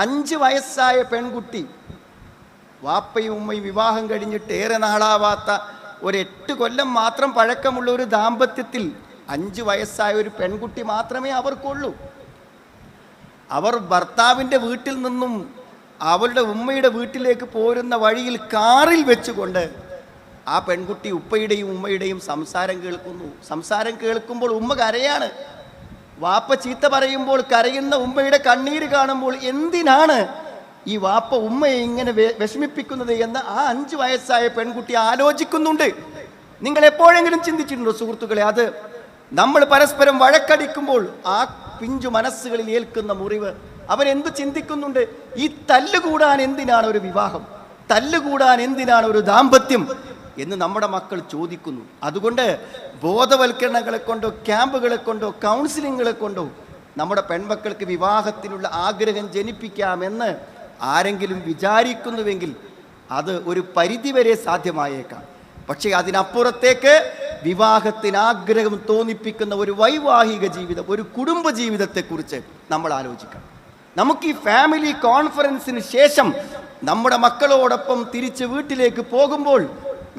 5 വയസ്സായ പെൺകുട്ടി, വാപ്പയും ഉമ്മയും വിവാഹം കഴിഞ്ഞിട്ട് ഏറെ നാളാവാത്ത ഒരു 8 കൊല്ലം മാത്രം പഴക്കമുള്ള ഒരു ദാമ്പത്യത്തിൽ 5 വയസ്സായ ഒരു പെൺകുട്ടി മാത്രമേ അവർക്കുള്ളൂ. അവർ ഭർത്താവിൻ്റെ വീട്ടിൽ നിന്നും അവളുടെ ഉമ്മയുടെ വീട്ടിലേക്ക് പോരുന്ന വഴിയിൽ കാറിൽ വെച്ചുകൊണ്ട് ആ പെൺകുട്ടി ഉപ്പയുടെയും ഉമ്മയുടെയും സംസാരം കേൾക്കുന്നു. സംസാരം കേൾക്കുമ്പോൾ ഉമ്മ കരയാണ്. വാപ്പ ചീത്ത പറയുമ്പോൾ കരയുന്ന ഉമ്മയുടെ കണ്ണീര് കാണുമ്പോൾ എന്തിനാണ് ഈ വാപ്പ ഉമ്മയെ ഇങ്ങനെ വിഷമിപ്പിക്കുന്നത് എന്ന് ആ 5 വയസ്സായ പെൺകുട്ടി ആലോചിക്കുന്നുണ്ട്. നിങ്ങൾ എപ്പോഴെങ്കിലും ചിന്തിച്ചിട്ടുണ്ടോ സുഹൃത്തുക്കളെ? അത് നമ്മൾ പരസ്പരം വഴക്കടിക്കുമ്പോൾ ആ പിഞ്ചു മനസ്സുകളിൽ ഏൽക്കുന്ന മുറിവ്, അവരെന്ത് ചിന്തിക്കുന്നുണ്ട്? ഈ തല്ലുകൂടാൻ എന്തിനാണ് ഒരു വിവാഹം, തല്ലുകൂടാൻ എന്തിനാണ് ഒരു ദാമ്പത്യം എന്ന് നമ്മുടെ മക്കൾ ചോദിക്കുന്നു. അതുകൊണ്ട് ബോധവൽക്കരണങ്ങളെ കൊണ്ടോ ക്യാമ്പുകളെ കൊണ്ടോ കൗൺസിലിങ്ങുകളെ കൊണ്ടോ നമ്മുടെ പെൺമക്കൾക്ക് വിവാഹത്തിനുള്ള ആഗ്രഹം ജനിപ്പിക്കാമെന്ന് ആരെങ്കിലും വിചാരിക്കുന്നുവെങ്കിൽ അത് ഒരു പരിധിവരെ സാധ്യമായേക്കാം. പക്ഷേ അതിനപ്പുറത്തേക്ക് വിവാഹത്തിന് ആഗ്രഹം തോന്നിപ്പിക്കുന്ന ഒരു വൈവാഹിക ജീവിതം, ഒരു കുടുംബ ജീവിതത്തെക്കുറിച്ച് നമ്മൾ ആലോചിക്കണം. നമുക്ക് ഈ ഫാമിലി കോൺഫറൻസിന് ശേഷം നമ്മുടെ മക്കളോടൊപ്പം തിരിച്ച് വീട്ടിലേക്ക് പോകുമ്പോൾ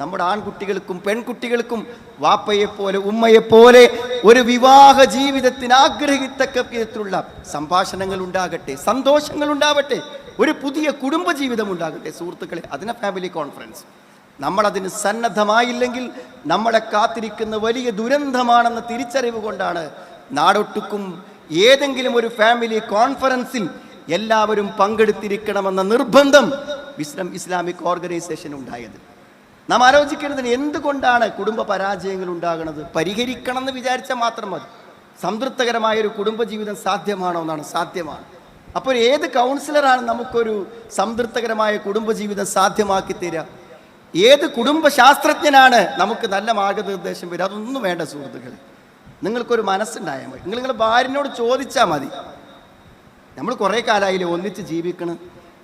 നമ്മുടെ ആൺകുട്ടികൾക്കും പെൺകുട്ടികൾക്കും വാപ്പയെപ്പോലെ ഉമ്മയെപ്പോലെ ഒരു വിവാഹ ജീവിതത്തിന് ആഗ്രഹിത്തക്ക വിധത്തിലുള്ള സംഭാഷണങ്ങൾ ഉണ്ടാകട്ടെ, സന്തോഷങ്ങൾ ഉണ്ടാവട്ടെ, ഒരു പുതിയ കുടുംബ ജീവിതം ഉണ്ടാകട്ടെ. സുഹൃത്തുക്കളെ, അതിനെ ഫാമിലി കോൺഫറൻസ്. നമ്മളതിന് സന്നദ്ധമായില്ലെങ്കിൽ നമ്മളെ കാത്തിരിക്കുന്ന വലിയ ദുരന്തമാണെന്ന തിരിച്ചറിവ് കൊണ്ടാണ് നാടൊട്ടുക്കും ഏതെങ്കിലും ഒരു ഫാമിലി കോൺഫറൻസിൽ എല്ലാവരും പങ്കെടുത്തിരിക്കണമെന്ന നിർബന്ധം ഇസ്ലാമിക് ഓർഗനൈസേഷൻ ഉണ്ടായത്. നാം ആലോചിക്കേണ്ടതിന് എന്തുകൊണ്ടാണ് കുടുംബ പരാജയങ്ങൾ ഉണ്ടാകുന്നത്? പരിഹരിക്കണം എന്ന് വിചാരിച്ചാൽ മാത്രം മതി. സംതൃപ്തകരമായൊരു കുടുംബജീവിതം സാധ്യമാണോ എന്നാണ്? സാധ്യമാണ്. അപ്പോൾ ഏത് കൗൺസിലറാണ് നമുക്കൊരു സംതൃപ്തകരമായ കുടുംബജീവിതം സാധ്യമാക്കി തരിക? ഏത് കുടുംബശാസ്ത്രജ്ഞനാണ് നമുക്ക് നല്ല മാർഗനിർദ്ദേശം വരിക? അതൊന്നും വേണ്ട സുഹൃത്തുക്കളെ. നിങ്ങൾക്കൊരു മനസ്സുണ്ടായാൽ മതി. നിങ്ങളുടെ ഭാര്യനോട് ചോദിച്ചാൽ മതി, നമ്മൾ കുറേ കാലമായില്ലേ ഒന്നിച്ച് ജീവിക്കണം,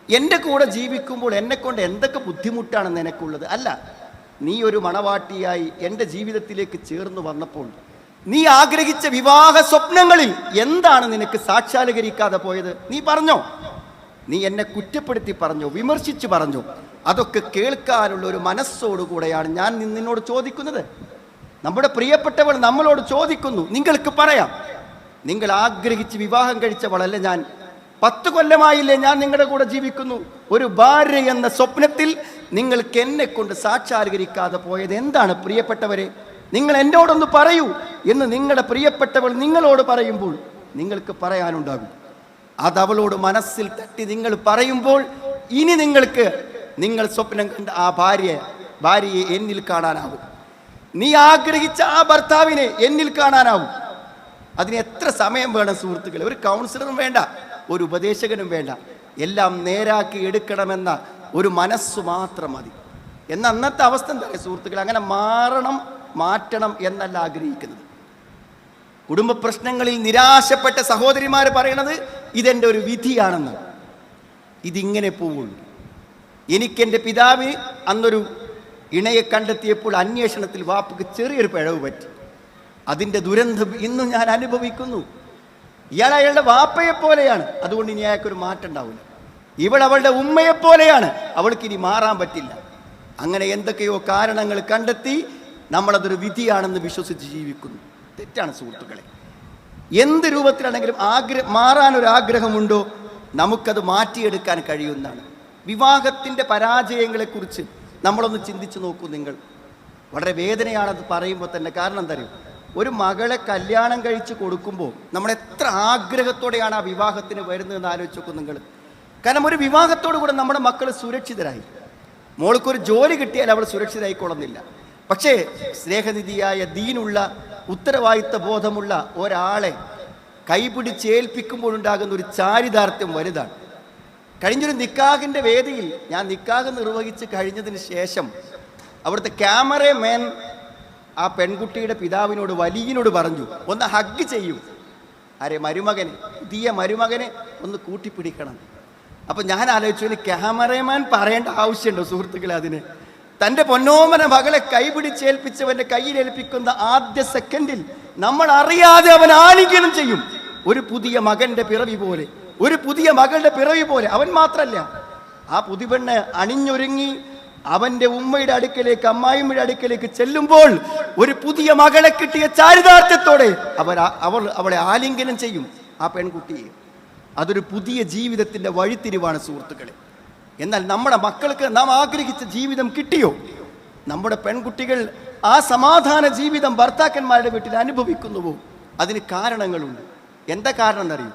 എൻ്റെ കൂടെ ജീവിക്കുമ്പോൾ എന്നെക്കൊണ്ട് എന്തൊക്കെ ബുദ്ധിമുട്ടാണ് നിനക്കുള്ളത്? അല്ല, നീ ഒരു മണവാട്ടിയായി എൻ്റെ ജീവിതത്തിലേക്ക് ചേർന്ന് വന്നപ്പോൾ നീ ആഗ്രഹിച്ച വിവാഹ സ്വപ്നങ്ങളിൽ എന്താണ് നിനക്ക് സാക്ഷാത്കരിക്കാതെ പോയത്? നീ പറഞ്ഞോ? നീ എന്നെ കുറ്റപ്പെടുത്തി പറഞ്ഞോ, വിമർശിച്ച് പറഞ്ഞോ? അതൊക്കെ കേൾക്കാനുള്ള ഒരു മനസ്സോടുകൂടെയാണ് ഞാൻ നിന്നോട് ചോദിക്കുന്നത്. നമ്മുടെ പ്രിയപ്പെട്ടവൾ നമ്മളോട് ചോദിക്കുന്നു, നിങ്ങൾക്ക് പറയാം, നിങ്ങൾ ആഗ്രഹിച്ച് വിവാഹം കഴിച്ചവളല്ല ഞാൻ. 10 കൊല്ലമായില്ലേ ഞാൻ നിങ്ങളുടെ കൂടെ ജീവിക്കുന്നു. ഒരു ഭാര്യ എന്ന സ്വപ്നത്തിൽ നിങ്ങൾക്ക് എന്നെ കൊണ്ട് സാക്ഷാത്കരിക്കാതെ പോയത് എന്താണ് പ്രിയപ്പെട്ടവരെ? നിങ്ങൾ എന്നോടൊന്ന് പറയൂ എന്ന് നിങ്ങളുടെ പ്രിയപ്പെട്ടവൾ നിങ്ങളോട് പറയുമ്പോൾ നിങ്ങൾക്ക് പറയാനുണ്ടാകും. അതവളോട് മനസ്സിൽ തട്ടി നിങ്ങൾ പറയുമ്പോൾ ഇനി നിങ്ങൾക്ക് നിങ്ങൾ സ്വപ്നം കണ്ട ആ ഭാര്യയെ എന്നിൽ കാണാനാവും. നീ ആഗ്രഹിച്ച ആ ഭർത്താവിനെ എന്നിൽ കാണാനാവും. അതിന് എത്ര സമയം വേണം സുഹൃത്തുക്കളെ? ഒരു കൗൺസിലറും വേണ്ട, ഒരു ഉപദേശകനും വേണ്ട. എല്ലാം നേരാക്കി എടുക്കണമെന്ന ഒരു മനസ്സ് മാത്രം മതി. എന്ന അന്നത്തെ അവസ്ഥ എന്താ സുഹൃത്തുക്കളെ? അങ്ങനെ മാറ്റണം എന്നല്ല ആഗ്രഹിക്കുന്നത്. കുടുംബ പ്രശ്നങ്ങളിൽ നിരാശപ്പെട്ട സഹോദരിമാർ പറയണത് ഇതെൻ്റെ ഒരു വിധിയാണെന്ന്. ഇതിങ്ങനെ പോവുള്ളൂ. എനിക്കെൻ്റെ പിതാവ് അന്നൊരു ഇണയെ കണ്ടെത്തിയപ്പോൾ അന്വേഷണത്തിൽ വാപ്പക്ക് ചെറിയൊരു പിഴവ് പറ്റി. അതിൻ്റെ ദുരന്തം ഇന്നും ഞാൻ അനുഭവിക്കുന്നു. ഇയാൾ അയാളുടെ വാപ്പയെപ്പോലെയാണ്, അതുകൊണ്ട് ഇനി അയാൾക്കൊരു മാറ്റം ഉണ്ടാവില്ല. ഇവൾ അവളുടെ ഉമ്മയെപ്പോലെയാണ്, അവൾക്ക് ഇനി മാറാൻ പറ്റില്ല. അങ്ങനെ എന്തൊക്കെയോ കാരണങ്ങൾ കണ്ടെത്തി നമ്മളതൊരു വിധിയാണെന്ന് വിശ്വസിച്ച് ജീവിക്കുന്നു. തെറ്റാണ് സുഹൃത്തുക്കളെ. എന്ത് രൂപത്തിലാണെങ്കിലും മാറാനൊരാഗ്രഹമുണ്ടോ നമുക്കത് മാറ്റിയെടുക്കാൻ കഴിയുന്നതാണ്. വിവാഹത്തിൻ്റെ പരാജയങ്ങളെക്കുറിച്ച് നമ്മളൊന്ന് ചിന്തിച്ച് നോക്കൂ നിങ്ങൾ. വളരെ വേദനയാണത് പറയുമ്പോൾ തന്നെ. കാരണം എന്താ അറിയോ? ഒരു മകളെ കല്യാണം കഴിച്ച് കൊടുക്കുമ്പോൾ നമ്മൾ എത്ര ആഗ്രഹത്തോടെയാണ് ആ വിവാഹത്തിന് വരുന്നതെന്ന് ആലോചിച്ച് നോക്കും നിങ്ങൾ. കാരണം ഒരു വിവാഹത്തോടു കൂടെ നമ്മുടെ മക്കൾ സുരക്ഷിതരായി. മോൾക്കൊരു ജോലി കിട്ടിയാൽ അവൾ സുരക്ഷിതരായിക്കൊള്ളുന്നില്ല. പക്ഷേ സ്നേഹനിധിയായ ദീനുള്ള ഉത്തരവാദിത്വ ബോധമുള്ള ഒരാളെ കൈപിടിച്ചേൽപ്പിക്കുമ്പോഴുണ്ടാകുന്ന ഒരു ചാരിതാർത്ഥ്യം വലുതാണ്. കഴിഞ്ഞൊരു നിക്കാഹിൻ്റെ വേദിയിൽ ഞാൻ നിക്കാഹ് നിർവഹിച്ച് കഴിഞ്ഞതിന് ശേഷം അവിടുത്തെ ക്യാമറമാൻ ആ പെൺകുട്ടിയുടെ പിതാവിനോട് വലിയനോട് പറഞ്ഞു, ഒന്ന് ഹഗ് ചെയ്യൂ. മരുമകനെ, പുതിയ മരുമകനെ ഒന്ന് കൂട്ടിപ്പിടിക്കണം. അപ്പം ഞാൻ ആലോചിച്ചു, ക്യാമറമാൻ പറയേണ്ട ആവശ്യമുണ്ടോ സുഹൃത്തുക്കളെ? അതിന് തൻ്റെ പൊന്നോമന മകളെ കൈപിടിച്ചേൽപ്പിച്ചവൻ്റെ കയ്യിലേൽപ്പിക്കുന്ന ആദ്യ സെക്കൻഡിൽ നമ്മൾ അറിയാതെ അവൻ ആലിംഗനം ചെയ്യും. ഒരു പുതിയ മകൻ്റെ പിറവി പോലെ, ഒരു പുതിയ മകളുടെ പിറവി പോലെ. അവൻ മാത്രല്ല, ആ പുതുപെണ്ണ് അണിഞ്ഞൊരുങ്ങി അവന്റെ ഉമ്മയുടെ അടുക്കലേക്ക്, അമ്മായിമ്മയുടെ അടുക്കലേക്ക് ചെല്ലുമ്പോൾ ഒരു പുതിയ മകളെ കിട്ടിയ ചാരിതാർത്ഥ്യത്തോടെ അവളെ ആലിംഗനം ചെയ്യും ആ പെൺകുട്ടിയെ. അതൊരു പുതിയ ജീവിതത്തിന്റെ വഴിത്തിരിവാണ് സുഹൃത്തുക്കളെ. എന്നാൽ നമ്മുടെ മക്കൾക്ക് നാം ആഗ്രഹിച്ച ജീവിതം കിട്ടിയോ? നമ്മുടെ പെൺകുട്ടികൾ ആ സമാധാന ജീവിതം ഭർത്താക്കന്മാരുടെ വീട്ടിൽ അനുഭവിക്കുന്നുവോ? അതിന് കാരണങ്ങളുണ്ട്. എന്താ കാരണം എന്നറിയും?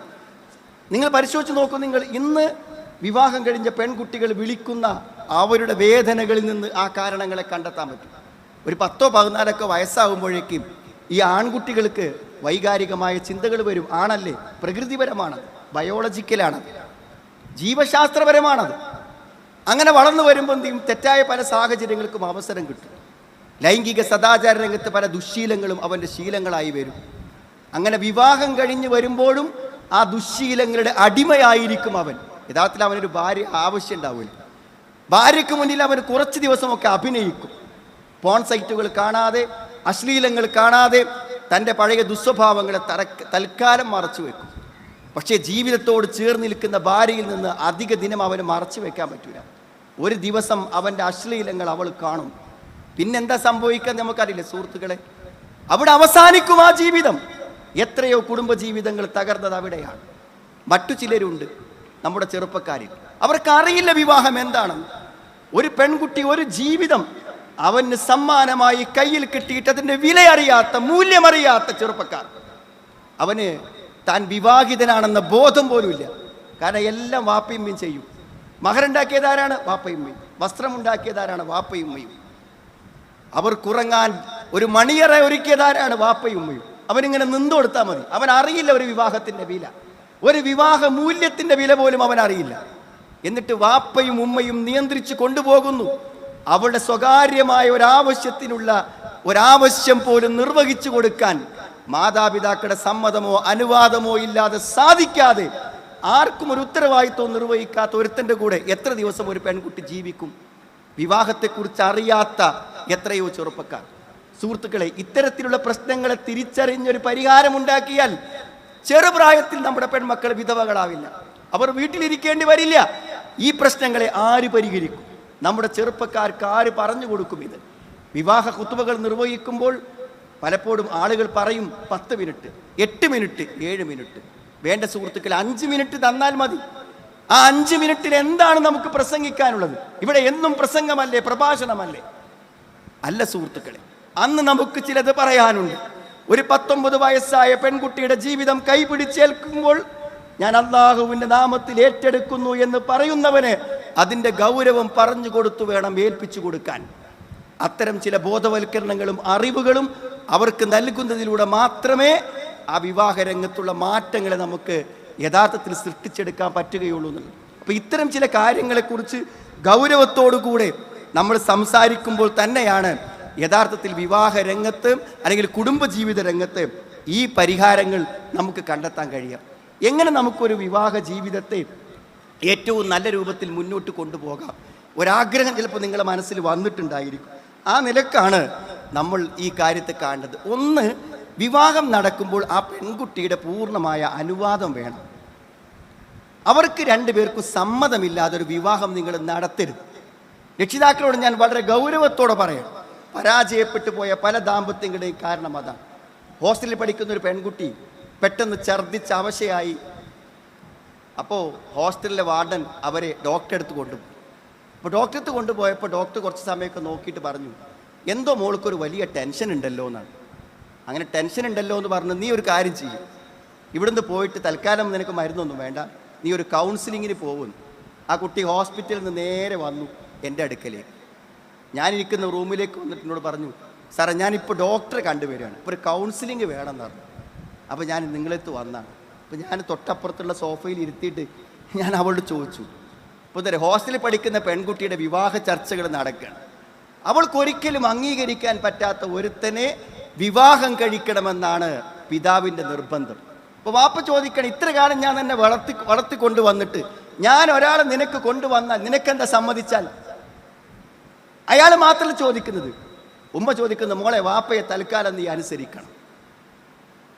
നിങ്ങൾ പരിശോധിച്ച് നോക്കൂ. നിങ്ങൾ ഇന്ന് വിവാഹം കഴിഞ്ഞ പെൺകുട്ടികൾ വിളിക്കുന്ന അവരുടെ വേദനകളിൽ നിന്ന് ആ കാരണങ്ങളെ കണ്ടെത്താൻ പറ്റും. ഒരു 10-14 വയസ്സാകുമ്പോഴേക്കും ഈ ആൺകുട്ടികൾക്ക് വൈകാരികമായ ചിന്തകൾ വരും. ആണല്ലേ, പ്രകൃതിപരമാണത്, ബയോളജിക്കലാണത്, ജീവശാസ്ത്രപരമാണത്. അങ്ങനെ വളർന്നു വരുമ്പോൾ എന്തെയും തെറ്റായ പല സാഹചര്യങ്ങൾക്കും അവസരം കിട്ടും. ലൈംഗിക സദാചാര രംഗത്ത് പല ദുശ്ശീലങ്ങളും അവൻ്റെ ശീലങ്ങളായി വരും. അങ്ങനെ വിവാഹം കഴിഞ്ഞ് വരുമ്പോഴും ആ ദുശ്ശീലങ്ങളുടെ അടിമയായിരിക്കും അവൻ. യഥാർത്ഥത്തിൽ അവനൊരു ഭാര്യ ആവശ്യം ഉണ്ടാവില്ല. ഭാര്യയ്ക്ക് മുന്നിൽ അവൻ കുറച്ച് ദിവസമൊക്കെ അഭിനയിക്കും. പോൺ സൈറ്റുകൾ കാണാതെ, അശ്ലീലങ്ങൾ കാണാതെ തൻ്റെ പഴയ ദുസ്വഭാവങ്ങളെ തൽക്കാലം മറച്ചു വെക്കും. പക്ഷേ ജീവിതത്തോട് ചേർന്ന് നിൽക്കുന്ന ഭാര്യയിൽ നിന്ന് അധിക ദിനം അവന് മറച്ചു വെക്കാൻ പറ്റില്ല. ഒരു ദിവസം അവൻ്റെ അശ്ലീലങ്ങൾ അവൾ കാണും. പിന്നെന്താ സംഭവിക്കാൻ നമുക്കറിയില്ല സുഹൃത്തുക്കളെ. അവിടെ അവസാനിക്കും ആ ജീവിതം. എത്രയോ കുടുംബജീവിതങ്ങൾ തകർന്നത് അവിടെയാണ്. മറ്റു ചിലരുണ്ട് നമ്മുടെ ചെറുപ്പക്കാരിൽ, അവർക്കറിയില്ല വിവാഹം എന്താണെന്ന്. ഒരു പെൺകുട്ടി, ഒരു ജീവിതം അവന് സമ്മാനമായി കയ്യിൽ കിട്ടിയിട്ട് അതിൻ്റെ വില അറിയാത്ത, മൂല്യമറിയാത്ത ചെറുപ്പക്കാർ. അവന് താൻ വിവാഹിതനാണെന്ന ബോധം പോലുമില്ല. കാരണം എല്ലാം വാപ്പയുമ്മയും ചെയ്യും. മഹറുണ്ടാക്കിയതാരാണ്? വാപ്പയുമ്മയും. വസ്ത്രമുണ്ടാക്കിയതാരാണ്? വാപ്പയുമ്മയും. അവർക്കുറങ്ങാൻ ഒരു മണിയറ ഒരുക്കിയതാരാണ്? വാപ്പയുമ്മയും. അവനിങ്ങനെ നിന്നു കൊടുത്താൽ മതി. അവൻ അറിയില്ല ഒരു വിവാഹത്തിൻ്റെ വില, ഒരു വിവാഹ മൂല്യത്തിൻ്റെ വില പോലും അവൻ അറിയില്ല. എന്നിട്ട് വാപ്പയും ഉമ്മയും നിയന്ത്രിച്ചു കൊണ്ടുപോകുന്നു. അവളുടെ സ്വകാര്യമായ ഒരാവശ്യം പോലും നിർവഹിച്ചു കൊടുക്കാൻ മാതാപിതാക്കളുടെ സമ്മതമോ അനുവാദമോ ഇല്ലാതെ, സാധിക്കാതെ, ആർക്കും ഒരു ഉത്തരവാദിത്വം നിർവഹിക്കാത്ത ഒരുത്തൻ്റെ കൂടെ എത്ര ദിവസം ഒരു പെൺകുട്ടി ജീവിക്കും? വിവാഹത്തെക്കുറിച്ച് അറിയാത്ത എത്രയോ ചെറുപ്പക്കാർ. സുഹൃത്തുക്കളെ, ഇത്തരത്തിലുള്ള പ്രശ്നങ്ങളെ തിരിച്ചറിഞ്ഞൊരു പരിഹാരമുണ്ടാക്കിയാൽ ചെറുപ്രായത്തിൽ നമ്മുടെ പെൺമക്കൾ വിധവകളാവില്ല. അവർ വീട്ടിലിരിക്കേണ്ടി വരില്ല. ഈ പ്രശ്നങ്ങളെ ആര് പരിഹരിക്കും? നമ്മുടെ ചെറുപ്പക്കാർക്ക് ആര് പറഞ്ഞു കൊടുക്കും? ഇത് വിവാഹ ഖുതുബകൾ നിർവഹിക്കുമ്പോൾ പലപ്പോഴും ആളുകൾ പറയും 10 മിനിറ്റ്, 8 മിനിറ്റ്, 7 മിനിറ്റ്. വേണ്ട സുഹൃത്തുക്കൾ, 5 മിനിറ്റ് തന്നാൽ മതി. ആ 5 മിനിറ്റിൽ എന്താണ് നമുക്ക് പ്രസംഗിക്കാനുള്ളത്? ഇവിടെ എന്നും പ്രസംഗമല്ലേ, പ്രഭാഷണമല്ലേ? അല്ല സുഹൃത്തുക്കളെ, അന്ന് നമുക്ക് ചിലത് പറയാനുണ്ട്. ഒരു 19 വയസ്സായ പെൺകുട്ടിയുടെ ജീവിതം കൈപിടിച്ചേൽക്കുമ്പോൾ ഞാൻ അള്ളാഹുവിൻ്റെ നാമത്തിൽ ഏറ്റെടുക്കുന്നു എന്ന് പറയുന്നവന് അതിൻ്റെ ഗൗരവം പറഞ്ഞു കൊടുത്തു വേണം ഏൽപ്പിച്ചു കൊടുക്കാൻ. അത്തരം ചില ബോധവൽക്കരണങ്ങളും അറിവുകളും അവർക്ക് നൽകുന്നതിലൂടെ മാത്രമേ ആ വിവാഹ രംഗത്തുള്ള മാറ്റങ്ങളെ നമുക്ക് യഥാർത്ഥത്തിൽ സൃഷ്ടിച്ചെടുക്കാൻ പറ്റുകയുള്ളൂ എന്നുള്ളത്. അപ്പോൾ ഇത്തരം ചില കാര്യങ്ങളെക്കുറിച്ച് ഗൗരവത്തോടുകൂടെ നമ്മൾ സംസാരിക്കുമ്പോൾ തന്നെയാണ് യഥാർത്ഥത്തിൽ വിവാഹ രംഗത്ത് അല്ലെങ്കിൽ കുടുംബജീവിത രംഗത്ത് ഈ പരിഹാരങ്ങൾ നമുക്ക് കണ്ടെത്താൻ കഴിയാം. എങ്ങനെ നമുക്കൊരു വിവാഹ ജീവിതത്തെ ഏറ്റവും നല്ല രൂപത്തിൽ മുന്നോട്ട് കൊണ്ടുപോകാം? ഒരാഗ്രഹം ചിലപ്പോൾ നിങ്ങളുടെ മനസ്സിൽ വന്നിട്ടുണ്ടായിരിക്കും. ആ നിലക്കാണ് നമ്മൾ ഈ കാര്യത്തെ കാണുന്നത്. ഒന്ന്, വിവാഹം നടക്കുമ്പോൾ ആ പെൺകുട്ടിയുടെ പൂർണ്ണമായ അനുവാദം വേണം. അവർക്ക് രണ്ടുപേർക്കും സമ്മതമില്ലാതെ ഒരു വിവാഹം നിങ്ങൾ നടത്തരുത്. രക്ഷിതാക്കളോട് ഞാൻ വളരെ ഗൗരവത്തോടെ പറയാം. പരാജയപ്പെട്ടു പോയ പല ദാമ്പത്യങ്ങളുടെയും കാരണം അതാണ്. ഹോസ്റ്റലിൽ പഠിക്കുന്ന ഒരു പെൺകുട്ടി പെട്ടെന്ന് ഛർദ്ദിച്ച് അവശയായി. അപ്പോൾ ഹോസ്റ്റലിലെ വാർഡൻ അവരെ ഡോക്ടറെ അടുത്ത് കൊണ്ടുപോയി. അപ്പോൾ ഡോക്ടറെ അടുത്ത് കൊണ്ടുപോയപ്പോൾ ഡോക്ടർ കുറച്ച് സമയമൊക്കെ നോക്കിയിട്ട് പറഞ്ഞു, എന്തോ മോൾക്കൊരു വലിയ ടെൻഷൻ ഉണ്ടല്ലോ എന്നാണ്. അങ്ങനെ ടെൻഷൻ ഉണ്ടല്ലോ എന്ന് പറഞ്ഞ്, നീ ഒരു കാര്യം ചെയ്യും, ഇവിടുന്ന് പോയിട്ട് തൽക്കാലം നിനക്ക് മരുന്നൊന്നും വേണ്ട, നീ ഒരു കൗൺസിലിങ്ങിന് പോകുന്നു. ആ കുട്ടി ഹോസ്പിറ്റലിൽ നിന്ന് നേരെ വന്നു എൻ്റെ അടുക്കലേക്ക്. ഞാനിരിക്കുന്ന റൂമിലേക്ക് വന്നിട്ട് എന്നോട് പറഞ്ഞു, സാറേ ഞാനിപ്പോൾ ഡോക്ടറെ കണ്ടുവരികയാണ്, ഇപ്പോൾ ഒരു കൗൺസിലിങ് വേണമെന്ന് പറഞ്ഞു. അപ്പോൾ ഞാൻ നിങ്ങളെടുത്ത് വന്നാണ്. അപ്പോൾ ഞാൻ തൊട്ടപ്പുറത്തുള്ള സോഫയിൽ ഇരുത്തിയിട്ട് ഞാൻ അവളോട് ചോദിച്ചു, ഇപ്പോൾ തന്നെ ഹോസ്റ്റലിൽ പഠിക്കുന്ന പെൺകുട്ടിയുടെ വിവാഹ ചർച്ചകൾ നടക്കുകയാണ്. അവൾക്കൊരിക്കലും അംഗീകരിക്കാൻ പറ്റാത്ത ഒരുത്തനെ വിവാഹം കഴിക്കണമെന്നാണ് പിതാവിൻ്റെ നിർബന്ധം. അപ്പോൾ വാപ്പ ചോദിക്കണം, ഇത്ര കാലം ഞാൻ എന്നെ വളർത്തിക്കൊണ്ട് വന്നിട്ട് ഞാൻ ഒരാളെ നിനക്ക് കൊണ്ടുവന്നാൽ നിനക്കെന്താ സമ്മതിച്ചാൽ? അയാൾ മാത്രമല്ല ചോദിക്കുന്നത്. ഉമ്മ ചോദിക്കുന്ന, മോളെ വാപ്പയെ തൽക്കാലം നീ അനുസരിക്കണം.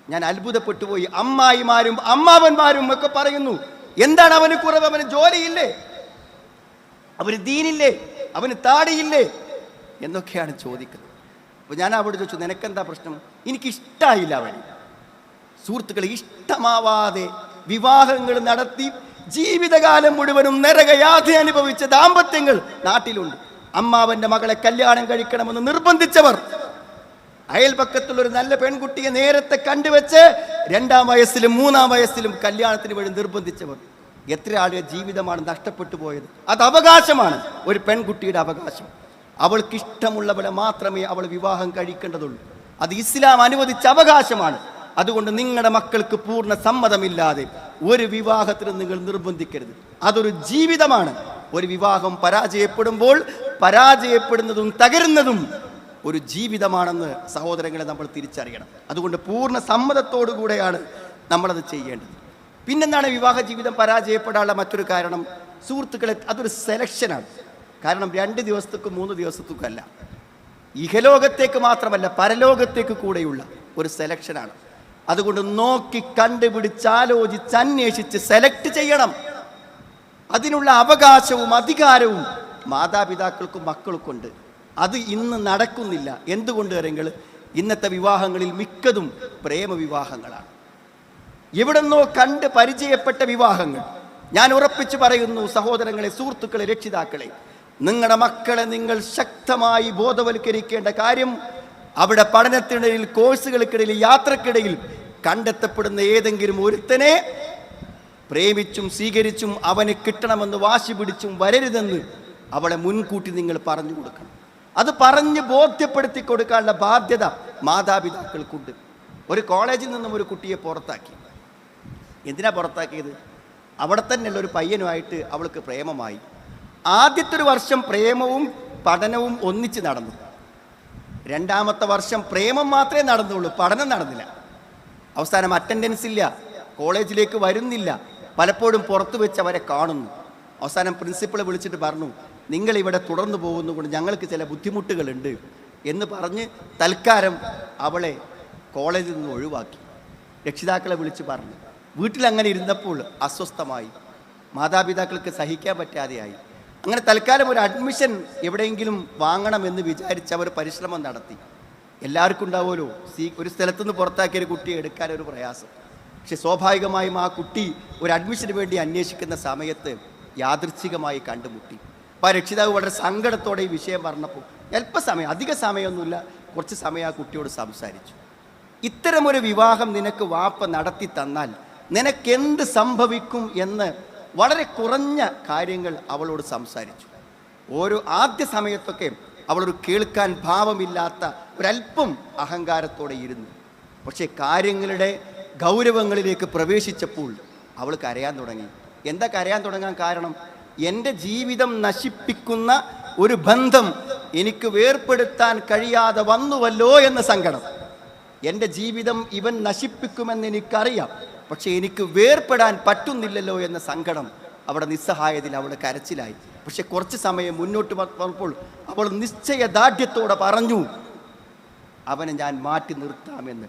ഞാൻ അത്ഭുതപ്പെട്ടു പോയി. അമ്മായിമാരും അമ്മാവന്മാരും ഒക്കെ പറയുന്നു, എന്താണ് അവന് കുറവ്? അവന് ജോലിയില്ലേ, അവന് ദീനില്ലേ, അവന് താടിയില്ലേ എന്നൊക്കെയാണ് ചോദിക്കുന്നത്. അപ്പോൾ ഞാൻ അവിടെ ചോദിച്ചു, നിനക്കെന്താ പ്രശ്നം? എനിക്കിഷ്ടമായില്ല അവൻ. സുഹൃത്തുക്കളെ, ഇഷ്ടമാവാതെ വിവാഹങ്ങൾ നടത്തി ജീവിതകാലം മുഴുവനും നരകയാത അനുഭവിച്ച ദാമ്പത്യങ്ങൾ നാട്ടിലുണ്ട്. അമ്മാവന്റെ മകളെ കല്യാണം കഴിക്കണമെന്ന് നിർബന്ധിച്ചവർ, അയൽപക്കത്തുള്ളൊരു നല്ല പെൺകുട്ടിയെ നേരത്തെ കണ്ടുവെച്ച് 2-ാം വയസ്സിലും 3-ാം വയസ്സിലും കല്യാണത്തിന് വേണ്ടി നിർബന്ധിച്ചവർ. എത്ര ആളുടെ ജീവിതമാണ് നഷ്ടപ്പെട്ടു പോയത്. അത് അവകാശമാണ്, ഒരു പെൺകുട്ടിയുടെ അവകാശം. അവൾക്ക് ഇഷ്ടമുള്ളവരെ മാത്രമേ അവൾ വിവാഹം കഴിക്കേണ്ടതുള്ളൂ. അത് ഇസ്ലാം അനുവദിച്ച അവകാശമാണ്. അതുകൊണ്ട് നിങ്ങളുടെ മക്കൾക്ക് പൂർണ്ണ സമ്മതമില്ലാതെ ഒരു വിവാഹത്തിന് നിങ്ങൾ നിർബന്ധിക്കരുത്. അതൊരു ജീവിതമാണ്. ഒരു വിവാഹം പരാജയപ്പെടുമ്പോൾ പരാജയപ്പെടുന്നതും തകരുന്നതും ഒരു ജീവിതമാണെന്ന് സഹോദരങ്ങളെ നമ്മൾ തിരിച്ചറിയണം. അതുകൊണ്ട് പൂർണ്ണ സമ്മതത്തോടു കൂടെയാണ് നമ്മളത് ചെയ്യേണ്ടത്. പിന്നെന്താണ് വിവാഹ ജീവിതം പരാജയപ്പെടാനുള്ള മറ്റൊരു കാരണം? സുഹൃത്തുക്കളെ, അതൊരു സെലക്ഷനാണ്. കാരണം 2 ദിവസത്തേക്കും 3 ദിവസത്തേക്കും അല്ല, ഇഹലോകത്തേക്ക് മാത്രമല്ല പരലോകത്തേക്ക് കൂടെയുള്ള ഒരു സെലക്ഷനാണ്. അതുകൊണ്ട് നോക്കി കണ്ടുപിടിച്ച് ആലോചിച്ച് അന്വേഷിച്ച് സെലക്ട് ചെയ്യണം. അതിനുള്ള അവകാശവും അധികാരവും മാതാപിതാക്കൾക്കും മക്കൾക്കുണ്ട്. അത് ഇന്ന് നടക്കുന്നില്ല. എന്തുകൊണ്ട് വരെങ്കിൽ ഇന്നത്തെ വിവാഹങ്ങളിൽ മിക്കതും പ്രേമവിവാഹങ്ങളാണ്. എവിടെന്നോ കണ്ട് പരിചയപ്പെട്ട വിവാഹങ്ങൾ. ഞാൻ ഉറപ്പിച്ചു പറയുന്നു സഹോദരങ്ങളെ, സുഹൃത്തുക്കളെ, രക്ഷിതാക്കളെ, നിങ്ങളുടെ മക്കളെ നിങ്ങൾ ശക്തമായി ബോധവൽക്കരിക്കേണ്ട കാര്യം, അവിടെ പഠനത്തിനിടയിൽ, കോഴ്സുകൾക്കിടയിൽ, യാത്രക്കിടയിൽ കണ്ടെത്തപ്പെടുന്ന ഏതെങ്കിലും ഒരുത്തനെ പ്രേമിച്ചും സ്വീകരിച്ചും അവന് കിട്ടണമെന്ന് വാശി പിടിച്ചും വരരുതെന്ന് അവളെ മുൻകൂട്ടി നിങ്ങൾ പറഞ്ഞു കൊടുക്കണം. അത് പറഞ്ഞ് ബോധ്യപ്പെടുത്തി കൊടുക്കാനുള്ള ബാധ്യത മാതാപിതാക്കൾക്കുണ്ട്. ഒരു കോളേജിൽ നിന്നും ഒരു കുട്ടിയെ പുറത്താക്കി. എന്തിനാ പുറത്താക്കിയത്? അവിടെ തന്നെയുള്ള ഒരു പയ്യനുമായിട്ട് അവൾക്ക് പ്രേമമായി. ആദ്യത്തെ ഒരു വർഷം പ്രേമവും പഠനവും ഒന്നിച്ച് നടന്നു. 2-ാമത്തെ വർഷം പ്രേമം മാത്രമേ നടന്നുള്ളൂ, പഠനം നടന്നില്ല. അവസാനം അറ്റൻഡൻസ് ഇല്ല, കോളേജിലേക്ക് വരുന്നില്ല, പലപ്പോഴും പുറത്തു വെച്ച് അവരെ കാണുന്നു. അവസാനം പ്രിൻസിപ്പൾ വിളിച്ചിട്ട് പറഞ്ഞു, നിങ്ങളിവിടെ തുടർന്നു പോകുന്നതുകൊണ്ട് ഞങ്ങൾക്ക് ചില ബുദ്ധിമുട്ടുകളുണ്ട് എന്ന് പറഞ്ഞ് തൽക്കാലം അവളെ കോളേജിൽ നിന്ന് ഒഴിവാക്കി. രക്ഷിതാക്കളെ വിളിച്ച് പറഞ്ഞു. വീട്ടിലങ്ങനെ ഇരുന്നപ്പോൾ അസ്വസ്ഥമായി, മാതാപിതാക്കൾക്ക് സഹിക്കാൻ പറ്റാതെയായി. അങ്ങനെ തൽക്കാലം ഒരു അഡ്മിഷൻ എവിടെയെങ്കിലും വാങ്ങണമെന്ന് വിചാരിച്ച് അവർ പരിശ്രമം നടത്തി. എല്ലാവർക്കും ഉണ്ടാവുമല്ലോ, ഒരു സ്ഥലത്തുനിന്ന് പുറത്താക്കിയ ഒരു കുട്ടിയെ എടുക്കാൻ ഒരു പ്രയാസം. പക്ഷെ സ്വാഭാവികമായും ആ കുട്ടി ഒരു അഡ്മിഷന് വേണ്ടി അന്വേഷിക്കുന്ന സമയത്ത് യാദൃച്ഛികമായി കണ്ടുമുട്ടി. അപ്പോൾ ആ രക്ഷിതാവ് വളരെ സങ്കടത്തോടെ ഈ വിഷയം പറഞ്ഞപ്പോൾ അല്പസമയം, അധിക സമയമൊന്നുമില്ല, കുറച്ച് സമയം ആ കുട്ടിയോട് സംസാരിച്ചു. ഇത്തരമൊരു വിവാഹം നിനക്ക് വാപ്പ നടത്തി തന്നാൽ നിനക്കെന്ത് സംഭവിക്കും എന്ന് വളരെ കുറഞ്ഞ കാര്യങ്ങൾ അവളോട് സംസാരിച്ചു. ഓരോ ആദ്യ സമയത്തൊക്കെ അവളൊരു കേൾക്കാൻ ഭാവമില്ലാത്ത ഒരല്പം അഹങ്കാരത്തോടെ ഇരുന്നു. പക്ഷേ കാര്യങ്ങളുടെ ഗൗരവങ്ങളിലേക്ക് പ്രവേശിച്ചപ്പോൾ അവൾ കരയാൻ തുടങ്ങി. എന്താ കരയാൻ തുടങ്ങാൻ കാരണം? എൻ്റെ ജീവിതം നശിപ്പിക്കുന്ന ഒരു ബന്ധം എനിക്ക് വേർപെടുത്താൻ കഴിയാതെ വന്നുവല്ലോ എന്ന സങ്കടം. എൻ്റെ ജീവിതം ഇവൻ നശിപ്പിക്കുമെന്ന് എനിക്കറിയാം, പക്ഷേ എനിക്ക് വേർപെടാൻ പറ്റുന്നില്ലല്ലോ എന്ന സങ്കടം. അവിടെ നിസ്സഹായതയിൽ അവൾ കരച്ചിലായി. പക്ഷെ കുറച്ച് സമയം മുന്നോട്ട് വന്നപ്പോൾ അവൾ നിശ്ചയദാർഢ്യത്തോടെ പറഞ്ഞു, അവനെ ഞാൻ മാറ്റി നിർത്താമെന്ന്.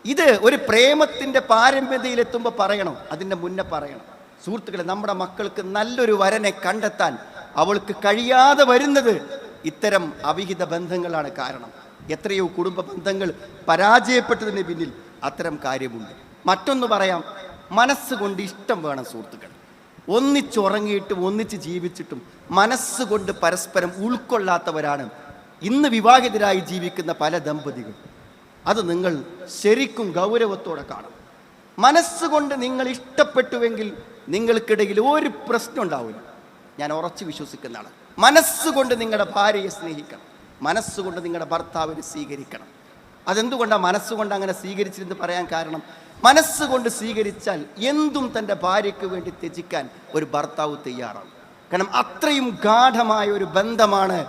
ഇത് ഒരു പ്രേമത്തിൻ്റെ പാരമ്പര്യതയിലെത്തുമ്പോൾ പറയണം, അതിൻ്റെ മുന്നേ പറയണം. സുഹൃത്തുക്കളെ, നമ്മുടെ മക്കൾക്ക് നല്ലൊരു വരനെ കണ്ടെത്താൻ അവൾക്ക് കഴിയാതെ വരുന്നത് ഇത്തരം അവിഹിത ബന്ധങ്ങളാണ് കാരണം. എത്രയോ കുടുംബ ബന്ധങ്ങൾ പരാജയപ്പെട്ടതിന് പിന്നിൽ അത്തരം കാര്യമുണ്ട്. മറ്റൊന്ന് പറയാം, മനസ്സുകൊണ്ട് ഇഷ്ടം വേണം സുഹൃത്തുക്കൾ. ഒന്നിച്ചുറങ്ങിയിട്ടും ഒന്നിച്ച് ജീവിച്ചിട്ടും മനസ്സുകൊണ്ട് പരസ്പരം ഉൾക്കൊള്ളാത്തവരാണ് ഇന്ന് വിവാഹിതരായി ജീവിക്കുന്ന പല ദമ്പതികൾ. അത് നിങ്ങൾ ശരിക്കും ഗൗരവത്തോടെ കാണും. മനസ്സുകൊണ്ട് നിങ്ങൾ ഇഷ്ടപ്പെട്ടുവെങ്കിൽ നിങ്ങൾക്കിടയിൽ ഒരു പ്രശ്നം ഉണ്ടാവില്ല. ഞാൻ ഉറച്ചു വിശ്വസിക്കുന്നതാണ്. മനസ്സുകൊണ്ട് നിങ്ങളുടെ ഭാര്യയെ സ്നേഹിക്കണം, മനസ്സുകൊണ്ട് നിങ്ങളുടെ ഭർത്താവിനെ സ്വീകരിക്കണം. അതെന്തുകൊണ്ടാണ് മനസ്സുകൊണ്ട് അങ്ങനെ സ്വീകരിച്ചിരുന്ന് പറയാൻ കാരണം? മനസ്സുകൊണ്ട് സ്വീകരിച്ചാൽ എന്തും തൻ്റെ ഭാര്യയ്ക്ക് വേണ്ടി ത്യജിക്കാൻ ഒരു ഭർത്താവ് തയ്യാറാണ്. കാരണം അത്രയും ഗാഢമായ ഒരു ബന്ധമാണ്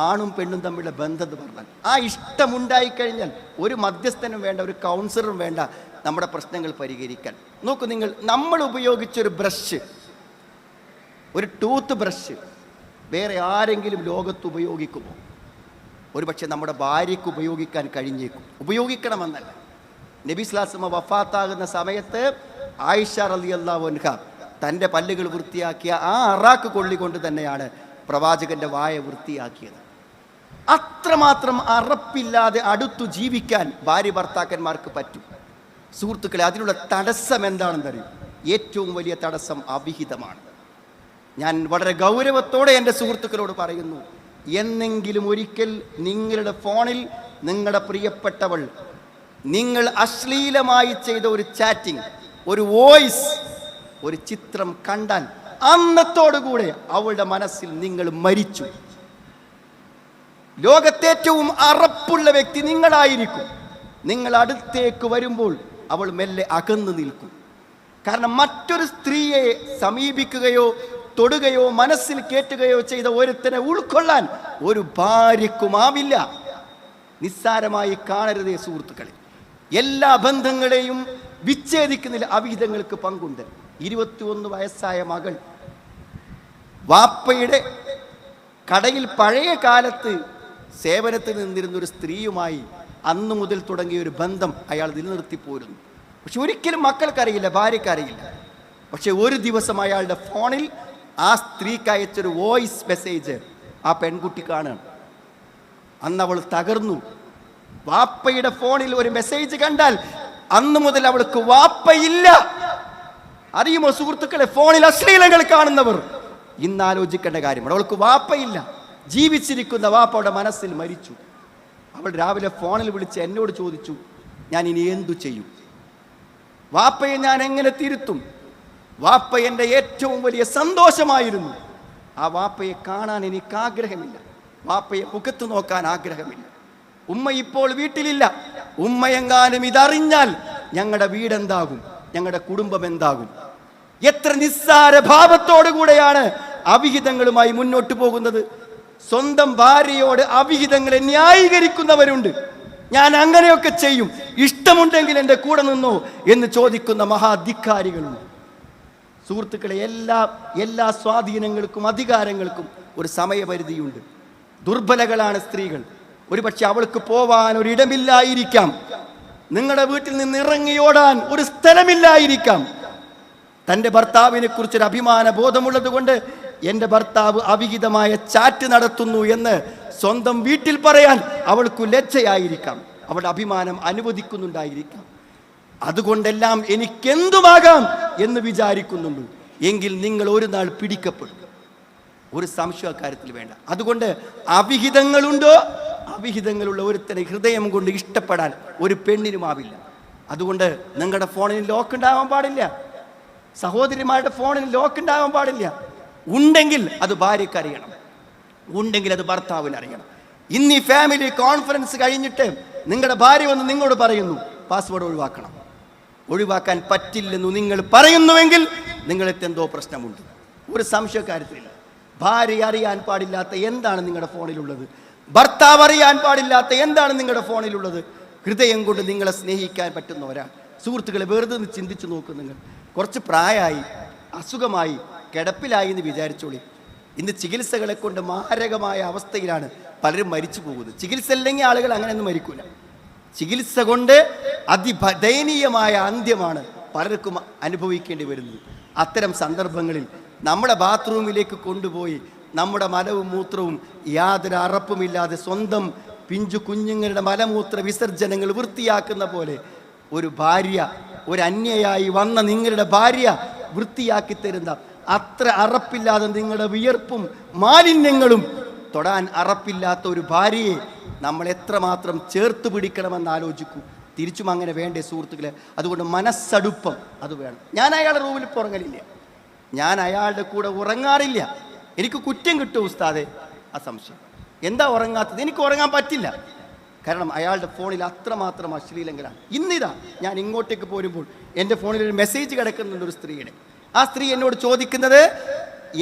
ആണും പെണ്ണും തമ്മിലുള്ള ബന്ധം എന്ന് പറഞ്ഞാൽ. ആ ഇഷ്ടമുണ്ടായിക്കഴിഞ്ഞാൽ ഒരു മധ്യസ്ഥനും വേണ്ട, ഒരു കൗൺസിലറും വേണ്ട നമ്മുടെ പ്രശ്നങ്ങൾ പരിഹരിക്കാൻ. നോക്കൂ നിങ്ങൾ, നമ്മൾ ഉപയോഗിച്ചൊരു ബ്രഷ്, ഒരു ടൂത്ത് ബ്രഷ് വേറെ ആരെങ്കിലും ലോകത്ത് ഉപയോഗിക്കുമോ? ഒരുപക്ഷെ നമ്മുടെ ഭാര്യയ്ക്ക് ഉപയോഗിക്കാൻ കഴിഞ്ഞേക്കും. ഉപയോഗിക്കണമെന്നല്ല. നബി സ്വല്ലല്ലാഹു അലൈഹി വസല്ലം വഫാത്താകുന്ന സമയത്ത് ആയിഷ റളിയല്ലാഹു അൻഹ തൻ്റെ പല്ലുകൾ വൃത്തിയാക്കിയ ആ അറാക്ക് കൊള്ളിക്കൊണ്ട് തന്നെയാണ് പ്രവാചകന്റെ വായ വൃത്തിയാക്കിയത്. അത്രമാത്രം അറപ്പില്ലാതെ അടുത്തു ജീവിക്കാൻ ഭാര്യ ഭർത്താക്കന്മാർക്ക് പറ്റും. സുഹൃത്തുക്കളെ, അതിനുള്ള തടസ്സം എന്താണെന്നറിയും? ഏറ്റവും വലിയ തടസ്സം അവിഹിതമാണ്. ഞാൻ വളരെ ഗൗരവത്തോടെ എൻ്റെ സുഹൃത്തുക്കളോട് പറയുന്നു, എന്നെങ്കിലും ഒരിക്കൽ നിങ്ങളുടെ ഫോണിൽ നിങ്ങളുടെ പ്രിയപ്പെട്ടവൾ നിങ്ങൾ അശ്ലീലമായി ചെയ്ത ഒരു ചാറ്റിംഗ്, ഒരു വോയിസ്, ഒരു ചിത്രം കണ്ടാൽ അന്നത്തോടുകൂടെ അവളുടെ മനസ്സിൽ നിങ്ങൾ മരിച്ചു. ലോകത്തേറ്റവും അറപ്പുള്ള വ്യക്തി നിങ്ങളായിരിക്കും. നിങ്ങൾ അടുത്തേക്ക് വരുമ്പോൾ അവൾ മെല്ലെ അകന്നു നിൽക്കും. കാരണം മറ്റൊരു സ്ത്രീയെ സമീപിക്കുകയോ തൊടുകയോ മനസ്സിൽ കേറ്റുകയോ ചെയ്ത ഒരുത്തനെ ഉൾക്കൊള്ളാൻ ഒരു ഭാര്യക്കുമാവില്ല. നിസ്സാരമായി കാണരുതേ സുഹൃത്തുക്കളെ. എല്ലാ ബന്ധങ്ങളെയും വിച്ഛേദിക്കുന്നതിൽ അവിഹിതങ്ങൾക്ക് പങ്കുണ്ട്. 21 വയസ്സായ മകൾ വാപ്പയുടെ കടയിൽ പഴയ കാലത്ത് സേവനത്തിൽ നിന്നിരുന്നൊരു സ്ത്രീയുമായി അന്നു മുതൽ തുടങ്ങിയ ഒരു ബന്ധം അയാൾ നിലനിർത്തിപ്പോരുന്നു. പക്ഷെ ഒരിക്കലും മക്കൾക്കറിയില്ല, ഭാര്യക്കറിയില്ല. പക്ഷെ ഒരു ദിവസം അയാളുടെ ഫോണിൽ ആ സ്ത്രീക്ക് അയച്ചൊരു വോയിസ് മെസ്സേജ് ആ പെൺകുട്ടി കാണുകയാണ്. അന്ന് അവൾ തകർന്നു. വാപ്പയുടെ ഫോണിൽ ഒരു മെസ്സേജ് കണ്ടാൽ അന്ന് മുതൽ അവൾക്ക് വാപ്പയില്ല. അറിയുമോ സുഹൃത്തുക്കളെ, ഫോണിൽ അശ്ലീലങ്ങൾ കാണുന്നവർ ഇന്ന് ആലോചിക്കേണ്ട കാര്യമാണ്. അവൾക്ക് വാപ്പയില്ല. ജീവിച്ചിരിക്കുന്ന വാപ്പയുടെ മനസ്സിൽ മരിച്ചു. അവൾ രാവിലെ ഫോണിൽ വിളിച്ച് എന്നോട് ചോദിച്ചു, ഞാൻ ഇനി എന്തു ചെയ്യും? വാപ്പയെ ഞാൻ എങ്ങനെ തിരുത്തും? വാപ്പ എൻ്റെ ഏറ്റവും വലിയ സന്തോഷമായിരുന്നു. ആ വാപ്പയെ കാണാൻ എനിക്ക് ആഗ്രഹമില്ല. വാപ്പയെ മുഖത്ത് നോക്കാൻ ആഗ്രഹമില്ല. ഉമ്മ ഇപ്പോൾ വീട്ടിലില്ല. ഉമ്മയെങ്ങാനും ഇതറിഞ്ഞാൽ ഞങ്ങളുടെ വീടെന്താകും? ഞങ്ങളുടെ കുടുംബം എന്താകും? എത്ര നിസ്സാര ഭാവത്തോടു കൂടെയാണ് അവിഹിതങ്ങളുമായി മുന്നോട്ട് പോകുന്നത്. സ്വന്തം ഭാര്യയോട് അവിഹിതങ്ങളെ ന്യായീകരിക്കുന്നവരുണ്ട്. ഞാൻ അങ്ങനെയൊക്കെ ചെയ്യും, ഇഷ്ടമുണ്ടെങ്കിൽ എൻ്റെ കൂടെ നിന്നോ എന്ന് ചോദിക്കുന്ന മഹാധിക്കാരികളുണ്ട്. സുഹൃത്തുക്കളെ, എല്ലാ സ്വാധീനങ്ങൾക്കും അധികാരങ്ങൾക്കും ഒരു സമയപരിധിയുണ്ട്. ദുർബലകളാണ് സ്ത്രീകൾ. ഒരുപക്ഷെ അവൾക്ക് പോവാൻ ഒരിടമില്ലായിരിക്കാം. നിങ്ങളുടെ വീട്ടിൽ നിന്ന് ഇറങ്ങിയോടാൻ ഒരു സ്ഥലമില്ലായിരിക്കാം. തൻ്റെ ഭർത്താവിനെ കുറിച്ചൊരു അഭിമാന ബോധമുള്ളത് കൊണ്ട് എൻ്റെ ഭർത്താവ് അവിഹിതമായ ചാറ്റ് നടത്തുന്നു എന്ന് സ്വന്തം വീട്ടിൽ പറയാൻ അവൾക്ക് ലജ്ജയായിരിക്കാം. അവളുടെ അഭിമാനം അനുവദിക്കുന്നുണ്ടായിരിക്കാം. അതുകൊണ്ടെല്ലാം എനിക്കെന്തുമാകാം എന്ന് വിചാരിക്കുന്നുണ്ട് എങ്കിൽ നിങ്ങൾ ഒരു നാൾ പിടിക്കപ്പെടും. ഒരു സംശയ കാര്യത്തിൽ വേണ്ട. അതുകൊണ്ട് അവിഹിതങ്ങളുണ്ടോ? അവിഹിതങ്ങളുള്ള ഒരുത്തനെ ഹൃദയം കൊണ്ട് ഇഷ്ടപ്പെടാൻ ഒരു പെണ്ണിനുമാവില്ല. അതുകൊണ്ട് നിങ്ങളുടെ ഫോണിൽ ലോക്ക് ഉണ്ടാവാൻ പാടില്ല. സഹോദരിമാരുടെ ഫോണിൽ ലോക്ക് ഉണ്ടാവാൻ പാടില്ല. ഉണ്ടെങ്കിൽ അത് ഭാര്യയ്ക്ക് അറിയണം, ഉണ്ടെങ്കിൽ അത് ഭർത്താവിന് അറിയണം. ഇന്ന് ഈ ഫാമിലി കോൺഫറൻസ് കഴിഞ്ഞിട്ട് നിങ്ങളുടെ ഭാര്യ വന്ന് നിങ്ങളോട് പറയുന്നു പാസ്വേഡ് ഒഴിവാക്കണം. ഒഴിവാക്കാൻ പറ്റില്ലെന്ന് നിങ്ങൾ പറയുന്നുവെങ്കിൽ നിങ്ങൾക്ക് എന്തോ പ്രശ്നമുണ്ട്. ഒരു സംശയ കാര്യത്തിലില്ല. ഭാര്യ അറിയാൻ പാടില്ലാത്ത എന്താണ് നിങ്ങളുടെ ഫോണിലുള്ളത്? ഭർത്താവ് അറിയാൻ പാടില്ലാത്ത എന്താണ് നിങ്ങളുടെ ഫോണിലുള്ളത്? ഹൃദയം കൊണ്ട് നിങ്ങളെ സ്നേഹിക്കാൻ പറ്റുന്നവരാണ്. സുഹൃത്തുക്കളെ, വെറുതെ ഒന്ന് ചിന്തിച്ചു നോക്കൂ. നിങ്ങൾ കുറച്ച് പ്രായമായി, അസുഖമായി, കിടപ്പിലായി എന്ന് വിചാരിച്ചോളി. ഇന്ന് ചികിത്സകളെ കൊണ്ട് മാരകമായ അവസ്ഥയിലാണ് പലരും മരിച്ചു പോകുന്നത്. ചികിത്സ ഇല്ലെങ്കിൽ ആളുകൾ അങ്ങനെയൊന്നും മരിക്കൂല. ചികിത്സ കൊണ്ട് ദയനീയമായ അന്ത്യമാണ് പലർക്കും അനുഭവിക്കേണ്ടി വരുന്നത്. അത്തരം സന്ദർഭങ്ങളിൽ നമ്മുടെ ബാത്റൂമിലേക്ക് കൊണ്ടുപോയി നമ്മുടെ മലവും മൂത്രവും യാതൊരു അറപ്പുമില്ലാതെ സ്വന്തം പിഞ്ചു കുഞ്ഞുങ്ങളുടെ മലമൂത്ര വിസർജനങ്ങൾ വൃത്തിയാക്കുന്ന പോലെ ഒരു ഭാര്യ, ഒരു അന്യയായി വന്ന നിങ്ങളുടെ ഭാര്യ വൃത്തിയാക്കി തരുന്ന അത്ര അറപ്പില്ലാതെ നിങ്ങളുടെ വിയർപ്പും മാലിന്യങ്ങളും തൊടാൻ അറപ്പില്ലാത്ത ഒരു ഭാര്യയെ നമ്മൾ എത്രമാത്രം ചേർത്ത് പിടിക്കണമെന്ന് ആലോചിക്കൂ. തിരിച്ചും അങ്ങനെ വേണ്ടേ സുഹൃത്തുക്കളെ? അതുകൊണ്ട് മനസ്സടുപ്പം അത് വേണം. ഞാൻ അയാളുടെ റൂമിൽ ഉറങ്ങലില്ല, ഞാൻ അയാളുടെ കൂടെ ഉറങ്ങാറില്ല. എനിക്ക് കുറ്റം കിട്ടും ഉസ്താദെ ആ സംശയം. എന്താ ഉറങ്ങാത്തത്? എനിക്ക് ഉറങ്ങാൻ പറ്റില്ല. കാരണം അയാളുടെ ഫോണിൽ അത്രമാത്രം അശ്ലീലങ്ങളാണ്. ഇന്നിതാ ഞാൻ ഇങ്ങോട്ടേക്ക് പോരുമ്പോൾ എൻ്റെ ഫോണിൽ ഒരു മെസ്സേജ് കിടക്കുന്നുണ്ട് ഒരു സ്ത്രീയുടെ. ആ സ്ത്രീ എന്നോട് ചോദിക്കുന്നത്,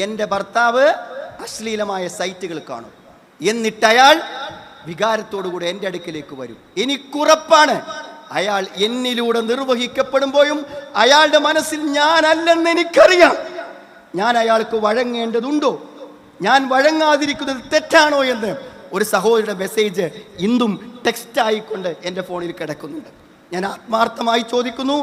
എൻ്റെ ഭർത്താവ് അശ്ലീലമായ സൈറ്റുകൾ കാണും, എന്നിട്ട് അയാൾ വികാരത്തോടുകൂടെ എൻ്റെ അടുക്കിലേക്ക് വരും. എനിക്കുറപ്പാണ് അയാൾ എന്നിലൂടെ നിർവഹിക്കപ്പെടുമ്പോഴും അയാളുടെ മനസ്സിൽ ഞാനല്ലെന്ന് എനിക്കറിയാം. ഞാൻ അയാൾക്ക് വഴങ്ങേണ്ടതുണ്ടോ, ഞാൻ വഴങ്ങാതിരിക്കുന്നത് തെറ്റാണോ എന്ന് ഒരു സഹോദരിയുടെ മെസ്സേജ് ഇന്നും ടെക്സ്റ്റ് ആയിക്കൊണ്ട് എൻ്റെ ഫോണിൽ കിടക്കുന്നുണ്ട്. ഞാൻ ആത്മാർത്ഥമായി ചോദിക്കുന്നു,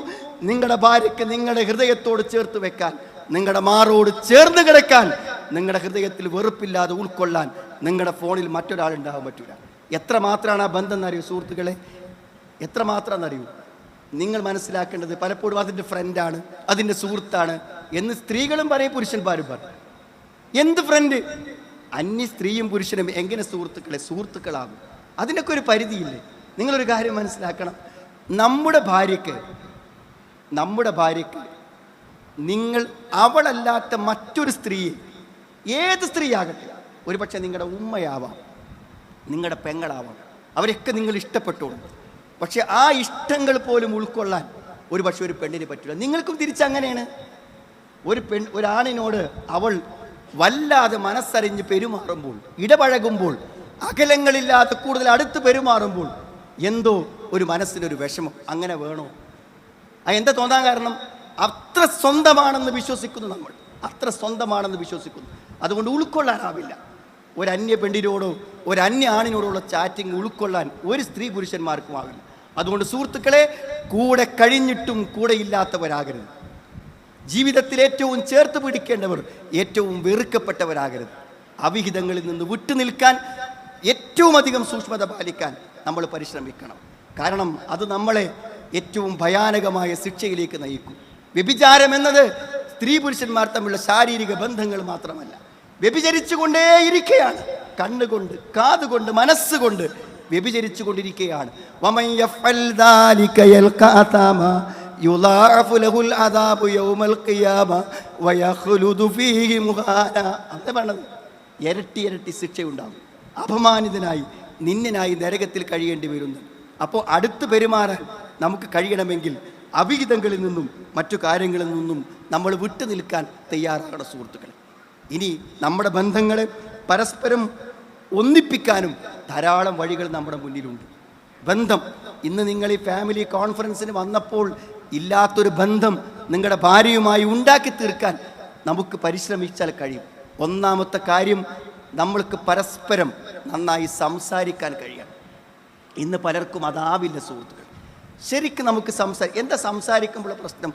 നിങ്ങളുടെ ഭാര്യയ്ക്ക് നിങ്ങളുടെ ഹൃദയത്തോട് ചേർത്ത് വെക്കാൻ നിങ്ങളുടെ മാറോട് ചേർന്ന് കിടക്കാൻ, നിങ്ങളുടെ ഹൃദയത്തിൽ വെറുപ്പില്ലാതെ ഉൾക്കൊള്ളാൻ നിങ്ങളുടെ ഫോണിൽ മറ്റൊരാളുണ്ടാകാൻ പറ്റില്ല. എത്രമാത്രമാണ് ആ ബന്ധം എന്നറിയൂ സുഹൃത്തുക്കളെ, എത്രമാത്രമെന്നറിയൂ. നിങ്ങൾ മനസ്സിലാക്കേണ്ടത് പലപ്പോഴും അതിൻ്റെ ഫ്രണ്ടാണ്, അതിൻ്റെ സുഹൃത്താണ് എന്ന് സ്ത്രീകളും പറയും, പുരുഷന്മാരും പറയും. എന്ത് ഫ്രണ്ട്? അന്യ സ്ത്രീയും പുരുഷനും എങ്ങനെ സുഹൃത്തുക്കളാകും? അതിനൊക്കെ ഒരു പരിധിയില്ലേ? നിങ്ങളൊരു കാര്യം മനസ്സിലാക്കണം. നമ്മുടെ ഭാര്യയ്ക്ക് നിങ്ങൾ അവളല്ലാത്ത മറ്റൊരു സ്ത്രീയെ, ഏത് സ്ത്രീയാകട്ടെ, ഒരു പക്ഷേ നിങ്ങളുടെ ഉമ്മയാവാം, നിങ്ങളുടെ പെങ്ങളാവാം, അവരൊക്കെ നിങ്ങൾ ഇഷ്ടപ്പെട്ടോളൂ. പക്ഷെ ആ ഇഷ്ടങ്ങൾ പോലും ഉൾക്കൊള്ളാൻ ഒരു പക്ഷെ ഒരു പെണ്ണിന് പറ്റില്ല. നിങ്ങൾക്കും തിരിച്ചങ്ങനെയാണ്. ഒരാണിനോട് അവൾ വല്ലാതെ മനസ്സറിഞ്ഞ് പെരുമാറുമ്പോൾ, ഇടപഴകുമ്പോൾ, അകലങ്ങളില്ലാതെ കൂടുതൽ അടുത്ത് പെരുമാറുമ്പോൾ എന്തോ ഒരു മനസ്സിനൊരു വിഷമം. അങ്ങനെ വേണോ? എന്താ തോന്നാൻ കാരണം? അത്ര സ്വന്തമാണെന്ന് വിശ്വസിക്കുന്നു നമ്മൾ, അത്ര സ്വന്തമാണെന്ന് വിശ്വസിക്കുന്നു. അതുകൊണ്ട് ഉൾക്കൊള്ളാനാവില്ല. ഒരു അന്യ പെണ്ണിനോടോ ഒരു അന്യ ആണിനോടുള്ള ചാറ്റിങ് ഉൾക്കൊള്ളാൻ ഒരു സ്ത്രീ പുരുഷന്മാർക്കും ആവില്ല. അതുകൊണ്ട് സുഹൃത്തുക്കളെ, കൂടെ കഴിഞ്ഞിട്ടും കൂടെ ഇല്ലാത്തവരാകരുത്. ജീവിതത്തിൽ ഏറ്റവും ചേർത്ത് പിടിക്കേണ്ടവർ ഏറ്റവും വെറുക്കപ്പെട്ടവരാകരുത്. അവിഹിതങ്ങളിൽ നിന്ന് വിട്ടുനിൽക്കാൻ ഏറ്റവും അധികം സൂക്ഷ്മത പാലിക്കാൻ നമ്മൾ പരിശ്രമിക്കണം. കാരണം അത് നമ്മളെ ഏറ്റവും ഭയാനകമായ ശിക്ഷയിലേക്ക് നയിക്കും. വ്യഭിചാരം എന്നത് സ്ത്രീ പുരുഷന്മാർ തമ്മിലുള്ള ശാരീരിക ബന്ധങ്ങൾ മാത്രമല്ല, വ്യഭിചരിച്ചുകൊണ്ടേയിരിക്കുകയാണ്. കണ്ണുകൊണ്ട്, കാതുകൊണ്ട്, മനസ്സുകൊണ്ട് വ്യഭിചരിച്ചു കൊണ്ടിരിക്കുകയാണ്. ഇരട്ടി ഇരട്ടി ശിക്ഷയുണ്ടാകും. അപമാനിതനായി, നിന്ദനായി നരകത്തിൽ കഴിയേണ്ടി വരുന്നു. അപ്പോൾ അടുത്ത് പെരുമാറാൻ നമുക്ക് കഴിയണമെങ്കിൽ അവിഹിതങ്ങളിൽ നിന്നും മറ്റു കാര്യങ്ങളിൽ നിന്നും നമ്മൾ വിട്ടു നിൽക്കാൻ തയ്യാറാകണം സുഹൃത്തുക്കൾ. ഇനി നമ്മുടെ ബന്ധങ്ങളെ പരസ്പരം ഒന്നിപ്പിക്കാനും ധാരാളം വഴികൾ നമ്മുടെ മുന്നിലുണ്ട്. ബന്ധം, ഇന്ന് നിങ്ങൾ ഈ ഫാമിലി കോൺഫറൻസിന് വന്നപ്പോൾ ഇല്ലാത്തൊരു ബന്ധം നിങ്ങളുടെ ഭാര്യയുമായി ഉണ്ടാക്കി തീർക്കാൻ നമുക്ക് പരിശ്രമിച്ചാൽ കഴിയും. ഒന്നാമത്തെ കാര്യം, നമ്മൾക്ക് പരസ്പരം നന്നായി സംസാരിക്കാൻ കഴിയണം. ഇന്ന് പലർക്കും അതാവില്ല സുഹൃത്തുക്കൾ. ശരിക്കും നമുക്ക് എന്താ സംസാരിക്കുമ്പോൾ പ്രശ്നം?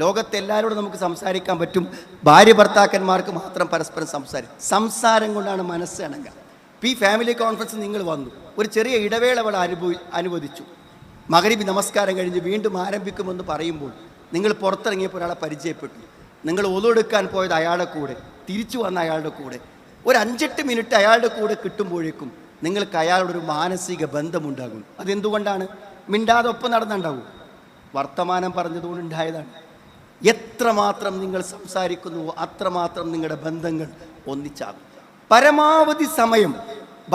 ലോകത്തെ എല്ലാവരോടും നമുക്ക് സംസാരിക്കാൻ പറ്റും, ഭാര്യ ഭർത്താക്കന്മാർക്ക് മാത്രം പരസ്പരം സംസാരം കൊണ്ടാണ് മനസ്സ് ഇണങ്ങുക. ഈ ഫാമിലി കോൺഫറൻസ് നിങ്ങൾ വന്നു, ഒരു ചെറിയ ഇടവേള അവിടെ അനുവദിച്ചു. മഗ്‌രിബ് നമസ്കാരം കഴിഞ്ഞ് വീണ്ടും ആരംഭിക്കുമെന്ന് പറയുമ്പോൾ നിങ്ങൾ പുറത്തിറങ്ങിയപ്പോൾ ഒരാളെ പരിചയപ്പെട്ടു. നിങ്ങൾ ഒതുവെടുക്കാൻ പോയത് അയാളുടെ കൂടെ, തിരിച്ചു വന്ന അയാളുടെ കൂടെ, ഒരു 5-8 മിനിറ്റ് അയാളുടെ കൂടെ കിട്ടുമ്പോഴേക്കും നിങ്ങൾക്ക് അയാളോടൊരു മാനസിക ബന്ധമുണ്ടാകും. അതെന്തുകൊണ്ടാണ്? മിണ്ടാതെ ഒപ്പം നടന്നുണ്ടാവും, വർത്തമാനം പറഞ്ഞതുകൊണ്ട് ഉണ്ടായതാണ്. എത്രമാത്രം നിങ്ങൾ സംസാരിക്കുന്നുവോ അത്രമാത്രം നിങ്ങളുടെ ബന്ധങ്ങൾ ഒന്നിച്ചാകും. പരമാവധി സമയം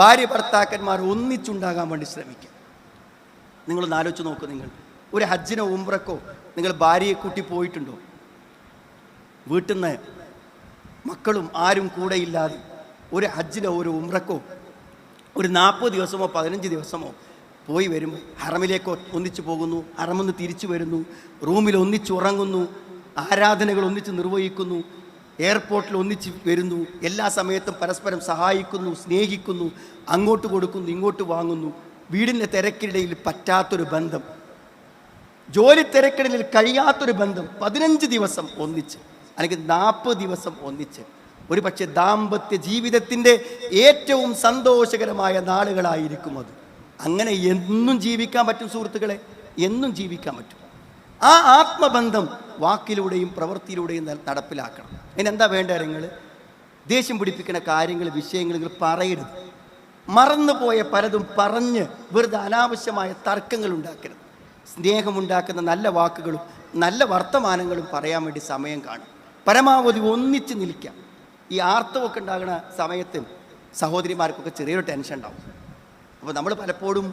ഭാര്യ ഭർത്താക്കന്മാർ ഒന്നിച്ചുണ്ടാകാൻ വേണ്ടി ശ്രമിക്കുക. നിങ്ങളൊന്ന് ആലോചിച്ച് നോക്കൂ. നിങ്ങൾ ഒരു ഹജ്ജിനോ ഉംറക്കോ നിങ്ങൾ ഭാര്യയെ കൂട്ടി പോയിട്ടുണ്ടോ? വീട്ടിൽ നിന്ന് മക്കളും ആരും കൂടെയില്ലാതെ ഒരു ഹജ്ജിനോ ഒരു ഉംറക്കോ ഒരു 40 ദിവസമോ 15 ദിവസമോ പോയി വരുമ്പോൾ ഹറമിലേക്ക് ഒന്നിച്ചു പോകുന്നു, ഹറമിൽ തിരിച്ചു വരുന്നു, റൂമിൽ ഒന്നിച്ചുറങ്ങുന്നു, ആരാധനകൾ ഒന്നിച്ച് നിർവഹിക്കുന്നു, എയർപോർട്ടിൽ ഒന്നിച്ച് വരുന്നു, എല്ലാ സമയത്തും പരസ്പരം സഹായിക്കുന്നു, സ്നേഹിക്കുന്നു, അങ്ങോട്ട് കൊടുക്കുന്നു, ഇങ്ങോട്ട് വാങ്ങുന്നു. വീടിൻ്റെ തിരക്കിനിടയിൽ പറ്റാത്തൊരു ബന്ധം, ജോലി തിരക്കിടയിൽ കഴിയാത്തൊരു ബന്ധം 15 ദിവസം ഒന്നിച്ച്, അല്ലെങ്കിൽ 40 ദിവസം ഒന്നിച്ച്, ഒരു പക്ഷേ ദാമ്പത്യ ജീവിതത്തിൻ്റെ ഏറ്റവും സന്തോഷകരമായ നാളുകളായിരിക്കും അത്. അങ്ങനെ എന്നും ജീവിക്കാൻ പറ്റും സുഹൃത്തുക്കളെ, എന്നും ജീവിക്കാൻ പറ്റും. ആ ആത്മബന്ധം വാക്കിലൂടെയും പ്രവൃത്തിയിലൂടെയും നടപ്പിലാക്കണം. അതിനെന്താ വേണ്ടത്? നിങ്ങൾ ദേഷ്യം പിടിപ്പിക്കുന്ന കാര്യങ്ങൾ, വിഷയങ്ങൾ നിങ്ങൾ പറയരുത്. മറന്നുപോയ പലതും പറഞ്ഞ് വെറുതെ അനാവശ്യമായ തർക്കങ്ങൾ ഉണ്ടാക്കരുത്. സ്നേഹമുണ്ടാക്കുന്ന നല്ല വാക്കുകളും നല്ല വർത്തമാനങ്ങളും പറയാൻ വേണ്ടി സമയം കാണും. പരമാവധി ഒന്നിച്ച് നിൽക്കാം. ഈ ആർത്തവമൊക്കെ ഉണ്ടാകുന്ന സമയത്ത് സഹോദരിമാർക്കൊക്കെ ചെറിയൊരു ടെൻഷൻ ഉണ്ടാവും. അപ്പോൾ നമ്മൾ പലപ്പോഴും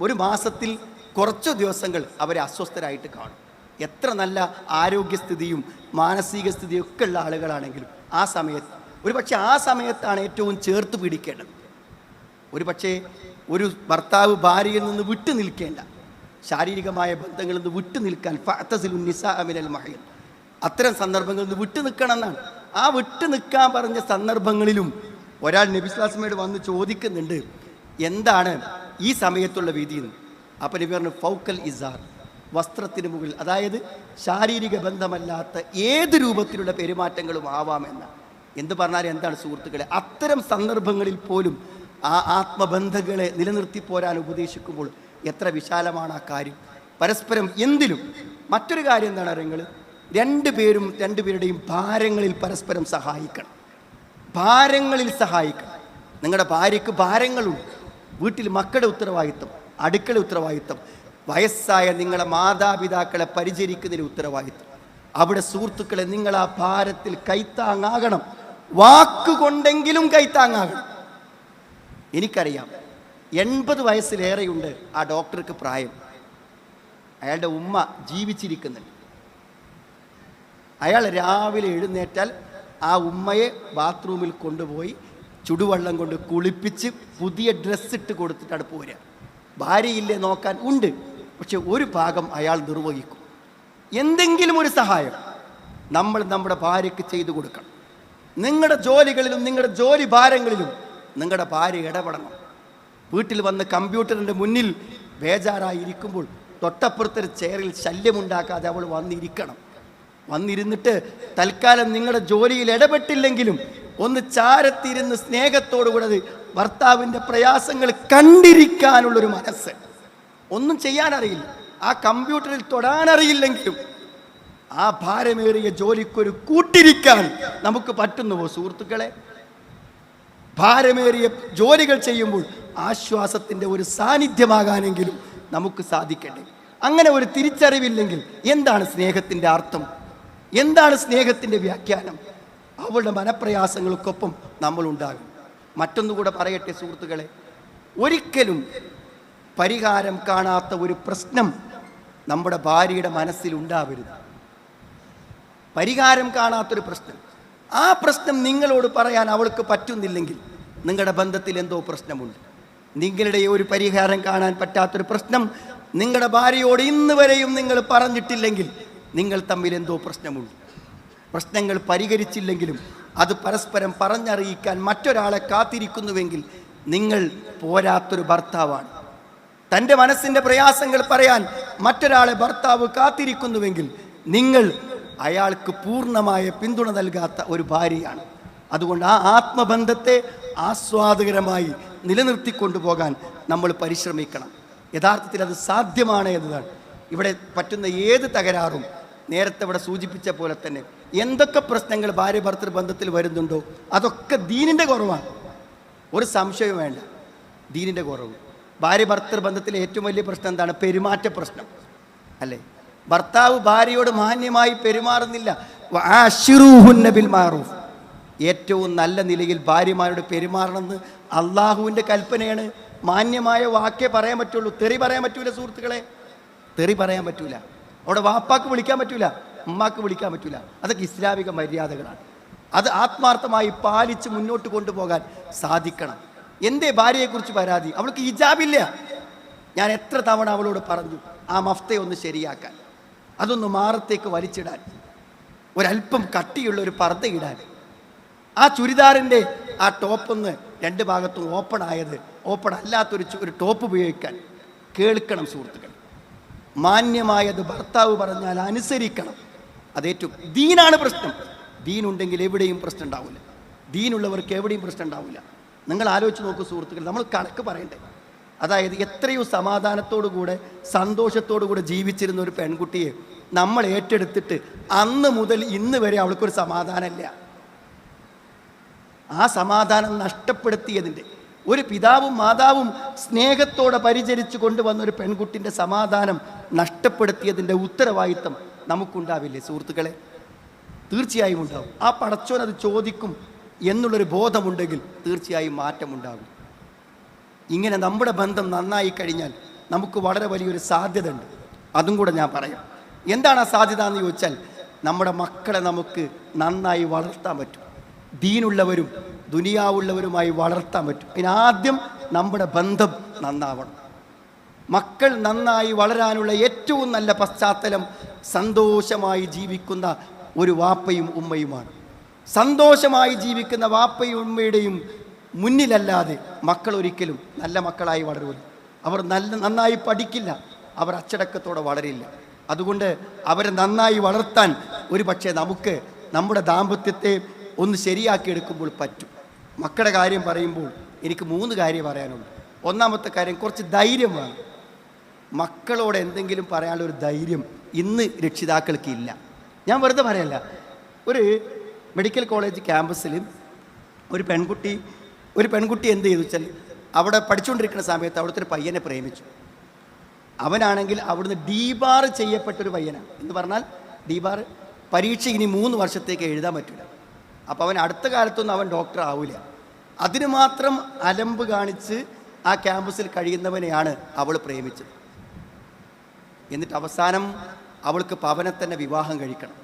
ഒരു മാസത്തിൽ കുറച്ച് ദിവസങ്ങൾ അവരെ അസ്വസ്ഥരായിട്ട് കാണും. എത്ര നല്ല ആരോഗ്യസ്ഥിതിയും മാനസിക സ്ഥിതിയും ഒക്കെ ഉള്ള ആളുകളാണെങ്കിലും ആ സമയത്ത്, ഒരു പക്ഷേ ആ സമയത്താണ് ഏറ്റവും ചേർത്ത് പിടിക്കേണ്ടത്. ഒരു പക്ഷേ ഒരു ഭർത്താവ് ഭാര്യയിൽ നിന്ന് വിട്ടു നിൽക്കേണ്ട, ശാരീരികമായ ബന്ധങ്ങളിൽ നിന്ന് വിട്ടു നിൽക്കാൻ ഫഅ്തസിലുൻ നിസാഅ മിനൽ മഹീദ്, അത്തരം സന്ദർഭങ്ങളിൽ നിന്ന് വിട്ടു നിൽക്കണം എന്നാണ്. ആ വിട്ടു നിൽക്കാൻ പറഞ്ഞ സന്ദർഭങ്ങളിലും ഒരാൾ നബി സ്വല്ലല്ലാഹു അലൈഹി വസല്ലമയോട് വന്ന് ചോദിക്കുന്നുണ്ട്, എന്താണ് ഈ സമയത്തുള്ള വിധി എന്ന്. അപ്പോൾ നബി പറഞ്ഞു, ഫൗക്കൽ ഇസാർ, വസ്ത്രത്തിന് മുകളിൽ, അതായത് ശാരീരിക ബന്ധമല്ലാത്ത ഏത് രൂപത്തിലുള്ള പെരുമാറ്റങ്ങളും ആവാമെന്ന. എന്ത് പറഞ്ഞാലും എന്താണ് സുഹൃത്തുക്കളെ, അത്തരം സന്ദർഭങ്ങളിൽ പോലും ആ ആത്മബന്ധങ്ങളെ നിലനിർത്തി പോരാൻ ഉപദേശിക്കുമ്പോൾ എത്ര വിശാലമാണ് ആ കാര്യം. പരസ്പരം എന്തിലും. മറ്റൊരു കാര്യം എന്താണ് അറിയുന്നത്, രണ്ടുപേരുടെയും ഭാരങ്ങളിൽ പരസ്പരം സഹായിക്കണം. ഭാരങ്ങളിൽ സഹായിക്കണം. നിങ്ങളുടെ ഭാര്യയ്ക്ക് ഭാരങ്ങളുണ്ട്. വീട്ടിൽ മക്കളുടെ ഉത്തരവാദിത്വം, അടുക്കള ഉത്തരവാദിത്വം, വയസ്സായ നിങ്ങളെ മാതാപിതാക്കളെ പരിചരിക്കുന്നതിന് ഉത്തരവാദിത്വം. അവിടെ സുഹൃത്തുക്കളെ, നിങ്ങൾ ആ ഭാരത്തിൽ കൈത്താങ്ങാകണം. വാക്കുകൊണ്ടെങ്കിലും കൈത്താങ്ങാകണം. എനിക്കറിയാം, 80 വയസ്സിലേറെയുണ്ട് ആ ഡോക്ടർക്ക് പ്രായം. അയാളുടെ ഉമ്മ ജീവിച്ചിരിക്കുന്നുണ്ട്. അയാൾ രാവിലെ എഴുന്നേറ്റാൽ ആ ഉമ്മയെ ബാത്റൂമിൽ കൊണ്ടുപോയി ചുടുവെള്ളം കൊണ്ട് കുളിപ്പിച്ച് പുതിയ ഡ്രസ്സിട്ട് കൊടുത്തിട്ടാണ് പോരുക. ഭാര്യയില്ലേ നോക്കാൻ? ഉണ്ട്. പക്ഷെ ഒരു ഭാഗം അയാൾ നിർവഹിക്കും. എന്തെങ്കിലും ഒരു സഹായം നമ്മൾ നമ്മുടെ ഭാര്യയ്ക്ക് ചെയ്തു കൊടുക്കണം. നിങ്ങളുടെ ജോലികളിലും നിങ്ങളുടെ ജോലി ഭാരങ്ങളിലും നിങ്ങളുടെ ഭാര്യ ഇടപെടണം. വീട്ടിൽ വന്ന് കമ്പ്യൂട്ടറിൻ്റെ മുന്നിൽ ബേജാറായിരിക്കുമ്പോൾ തൊട്ടപ്പുറത്തൊരു ചെയറിൽ ശല്യമുണ്ടാക്കാതെ അവൾ വന്നിരിക്കണം. വന്നിരുന്നിട്ട് തൽക്കാലം നിങ്ങളുടെ ജോലിയിൽ ഇടപെട്ടില്ലെങ്കിലും ഒന്ന് ചാരത്തിരുന്ന് സ്നേഹത്തോടുകൂടെ ഭർത്താവിൻ്റെ പ്രയാസങ്ങൾ കണ്ടിരിക്കാനുള്ളൊരു മനസ്സ്. ഒന്നും ചെയ്യാനറിയില്ല, ആ കമ്പ്യൂട്ടറിൽ തൊടാനറിയില്ലെങ്കിലും ആ ഭാരമേറിയ ജോലിക്കൊരു കൂട്ടിരിക്കാൻ നമുക്ക് പറ്റുന്നുവോ സുഹൃത്തുക്കളെ? ഭാരമേറിയ ജോലികൾ ചെയ്യുമ്പോൾ ആശ്വാസത്തിൻ്റെ ഒരു സാന്നിധ്യമാകാനെങ്കിലും നമുക്ക് സാധിക്കണ്ടേ? അങ്ങനെ ഒരു തിരിച്ചറിവില്ലെങ്കിൽ എന്താണ് സ്നേഹത്തിൻ്റെ അർത്ഥം? എന്താണ് സ്നേഹത്തിൻ്റെ വ്യാഖ്യാനം? അവളുടെ മനപ്രയാസങ്ങൾക്കൊപ്പം നമ്മളുണ്ടാകും. മറ്റൊന്നുകൂടെ പറയട്ടെ സുഹൃത്തുക്കളെ, ഒരിക്കലും പരിഹാരം കാണാത്ത ഒരു പ്രശ്നം നമ്മുടെ ഭാര്യയുടെ മനസ്സിലുണ്ടാവരുത്. പരിഹാരം കാണാത്തൊരു പ്രശ്നം, ആ പ്രശ്നം നിങ്ങളോട് പറയാൻ അവൾക്ക് പറ്റുന്നില്ലെങ്കിൽ നിങ്ങളുടെ ബന്ധത്തിൽ എന്തോ പ്രശ്നമുണ്ട്. നിങ്ങളുടെ ഒരു പരിഹാരം കാണാൻ പറ്റാത്തൊരു പ്രശ്നം നിങ്ങളുടെ ഭാര്യയോട് ഇന്ന് വരെയും നിങ്ങൾ പറഞ്ഞിട്ടില്ലെങ്കിൽ നിങ്ങൾ തമ്മിൽ എന്തോ പ്രശ്നമുണ്ട്. പ്രശ്നങ്ങൾ പരിഹരിച്ചില്ലെങ്കിലും അത് പരസ്പരം പറഞ്ഞറിയിക്കാൻ മറ്റൊരാളെ കാത്തിരിക്കുന്നുവെങ്കിൽ നിങ്ങൾ പോരാത്തൊരു ഭർത്താവാണ്. തൻ്റെ മനസ്സിൻ്റെ പ്രയാസങ്ങൾ പറയാൻ മറ്റൊരാളെ ഭർത്താവ് കാത്തിരിക്കുന്നുവെങ്കിൽ നിങ്ങൾ അയാൾക്ക് പൂർണ്ണമായ പിന്തുണ നൽകാത്ത ഒരു ഭാര്യയാണ്. അതുകൊണ്ട് ആ ആത്മബന്ധത്തെ ആസ്വാദകരമായി നിലനിർത്തിക്കൊണ്ടുപോകാൻ നമ്മൾ പരിശ്രമിക്കണം. യഥാർത്ഥത്തിൽ അത് സാധ്യമാണ് എന്നതാണ്. ഇവിടെ പറ്റുന്ന ഏത് തകരാറും നേരത്തെ ഇവിടെ സൂചിപ്പിച്ച പോലെ തന്നെ എന്തൊക്കെ പ്രശ്നങ്ങൾ ഭാര്യ ഭർത്തൃ ബന്ധത്തിൽ വരുന്നുണ്ടോ അതൊക്കെ ദീനിൻ്റെ കുറവാണ്. ഒരു സംശയവും വേണ്ട, ദീനിൻ്റെ കുറവ്. ഭാര്യ ഭർത്തൃ ബന്ധത്തിലെ ഏറ്റവും വലിയ പ്രശ്നം എന്താണ്? പെരുമാറ്റ പ്രശ്നം അല്ലേ? ഭർത്താവ് ഭാര്യയോട് മാന്യമായി പെരുമാറുന്നില്ല. ബിൽ മഅറൂഫ്, ഏറ്റവും നല്ല നിലയിൽ ഭാര്യമാരോട് പെരുമാറണമെന്ന് അള്ളാഹുവിൻ്റെ കൽപ്പനയാണ്. മാന്യമായ വാക്കേ പറയാൻ പറ്റുള്ളൂ. തെറി പറയാൻ പറ്റൂല സുഹൃത്തുക്കളെ, തെറി പറയാൻ പറ്റൂല. അവിടെ വാപ്പാക്ക് വിളിക്കാൻ പറ്റൂല, ഉമ്മാക്ക് വിളിക്കാൻ പറ്റൂല. അതൊക്കെ ഇസ്ലാമിക മര്യാദകളാണ്. അത് ആത്മാർത്ഥമായി പാലിച്ച് മുന്നോട്ട് കൊണ്ടുപോകാൻ സാധിക്കണം. എന്തേ ഭാര്യയെക്കുറിച്ച് പരാതി? അവൾക്ക് ഹിജാബില്ല. ഞാൻ എത്ര തവണ അവളോട് പറഞ്ഞു ആ മഫ്തയെ ഒന്ന് ശരിയാക്കാൻ, അതൊന്ന് മാറത്തേക്ക് വലിച്ചിടാൻ, ഒരല്പം കട്ടിയുള്ള ഒരു പർദ്ദ ഇടാൻ, ആ ചുരിദാറിൻ്റെ ആ ടോപ്പൊന്ന് രണ്ട് ഭാഗത്തും ഓപ്പൺ ആയത് ഓപ്പൺ അല്ലാത്തൊരു ടോപ്പ് ഉപയോഗിക്കാൻ. കേൾക്കണം സുഹൃത്തുക്കൾ, മാന്യമായത് ഭർത്താവ് പറഞ്ഞാൽ അനുസരിക്കണം. അതേറ്റവും ദീനാണ് പ്രശ്നം. ദീനുണ്ടെങ്കിൽ എവിടെയും പ്രശ്നം ഉണ്ടാവില്ല. ദീനുള്ളവർക്ക് എവിടെയും പ്രശ്നം ഉണ്ടാവില്ല. നിങ്ങൾ ആലോചിച്ച് നോക്കൂ സുഹൃത്തുക്കൾ, നമ്മൾ കണക്ക് പറയണ്ടേ? അതായത് എത്രയോ സമാധാനത്തോടുകൂടെ സന്തോഷത്തോടുകൂടെ ജീവിച്ചിരുന്ന ഒരു പെൺകുട്ടിയെ നമ്മൾ ഏറ്റെടുത്തിട്ട് അന്ന് മുതൽ ഇന്ന് വരെ അവൾക്കൊരു സമാധാനമില്ല. ആ സമാധാനം നഷ്ടപ്പെടുത്തിയതിൻ്റെ, ഒരു പിതാവും മാതാവും സ്നേഹത്തോടെ പരിചരിച്ചു കൊണ്ടുവന്ന ഒരു പെൺകുട്ടിൻ്റെ സമാധാനം നഷ്ടപ്പെടുത്തിയതിൻ്റെ ഉത്തരവാദിത്തം നമുക്കുണ്ടാവില്ലേ സുഹൃത്തുക്കളെ? തീർച്ചയായും ഉണ്ടാവും. ആ പടച്ചോൻ അത് ചോദിക്കും എന്നുള്ളൊരു ബോധമുണ്ടെങ്കിൽ തീർച്ചയായും മാറ്റമുണ്ടാകും. ഇങ്ങനെ നമ്മുടെ ബന്ധം നന്നായി കഴിഞ്ഞാൽ നമുക്ക് വളരെ വലിയൊരു സാധ്യത ഉണ്ട്. അതും കൂടെ ഞാൻ പറയാം. എന്താണ് ആ സാധ്യത എന്ന് ചോദിച്ചാൽ, നമ്മുടെ മക്കളെ നമുക്ക് നന്നായി വളർത്താൻ പറ്റും. ദീനുള്ളവരും ദുനിയാവുള്ളവരുമായി വളർത്താൻ പറ്റും. പിന്നെ ആദ്യം നമ്മുടെ ബന്ധം നന്നാവണം. മക്കൾ നന്നായി വളരാനുള്ള ഏറ്റവും നല്ല പശ്ചാത്തലം സന്തോഷമായി ജീവിക്കുന്ന ഒരു വാപ്പയും ഉമ്മയുമാണ്. സന്തോഷമായി ജീവിക്കുന്ന വാപ്പയും ഉമ്മയുടെയും മുന്നിലല്ലാതെ മക്കൾ ഒരിക്കലും നല്ല മക്കളായി വളരില്ല. അവർ നന്നായി പഠിക്കില്ല. അവർ അച്ചടക്കത്തോടെ വളരില്ല. അതുകൊണ്ട് അവരെ നന്നായി വളർത്താൻ ഒരു പക്ഷേ നമുക്ക് നമ്മുടെ ദാമ്പത്യത്തെ ഒന്ന് ശരിയാക്കിയെടുക്കുമ്പോൾ പറ്റും. മക്കളുടെ കാര്യം പറയുമ്പോൾ എനിക്ക് 3 കാര്യം പറയാനുള്ളൂ. ഒന്നാമത്തെ കാര്യം, കുറച്ച് ധൈര്യം വേണം. മക്കളോട് എന്തെങ്കിലും പറയാനുള്ള ഒരു ധൈര്യം ഇന്ന് രക്ഷിതാക്കൾക്ക് ഇല്ല. ഞാൻ വെറുതെ പറയല്ല. ഒരു മെഡിക്കൽ കോളേജ് ക്യാമ്പസിൽ ഒരു പെൺകുട്ടി എന്ത് ചെയ്തു വെച്ചാൽ, അവിടെ പഠിച്ചുകൊണ്ടിരിക്കുന്ന സമയത്ത് അവിടുത്തെ ഒരു പയ്യനെ പ്രേമിച്ചു. അവനാണെങ്കിൽ അവിടുന്ന് ഡീബാർ ചെയ്യപ്പെട്ടൊരു പയ്യനാണ്. എന്ന് പറഞ്ഞാൽ ഡീബാർ പരീക്ഷ ഇനി 3 വർഷത്തേക്ക് എഴുതാൻ പറ്റില്ല. അപ്പോൾ അവൻ അടുത്ത കാലത്തൊന്നും അവൻ ഡോക്ടർ ആവില്ല. അതിന് മാത്രം അലമ്പ് കാണിച്ച് ആ ക്യാമ്പസിൽ കഴിയുന്നവനെയാണ് അവൾ പ്രേമിച്ചത്. എന്നിട്ട് അവസാനം അവൾക്ക് പവനെ തന്നെ വിവാഹം കഴിക്കണം.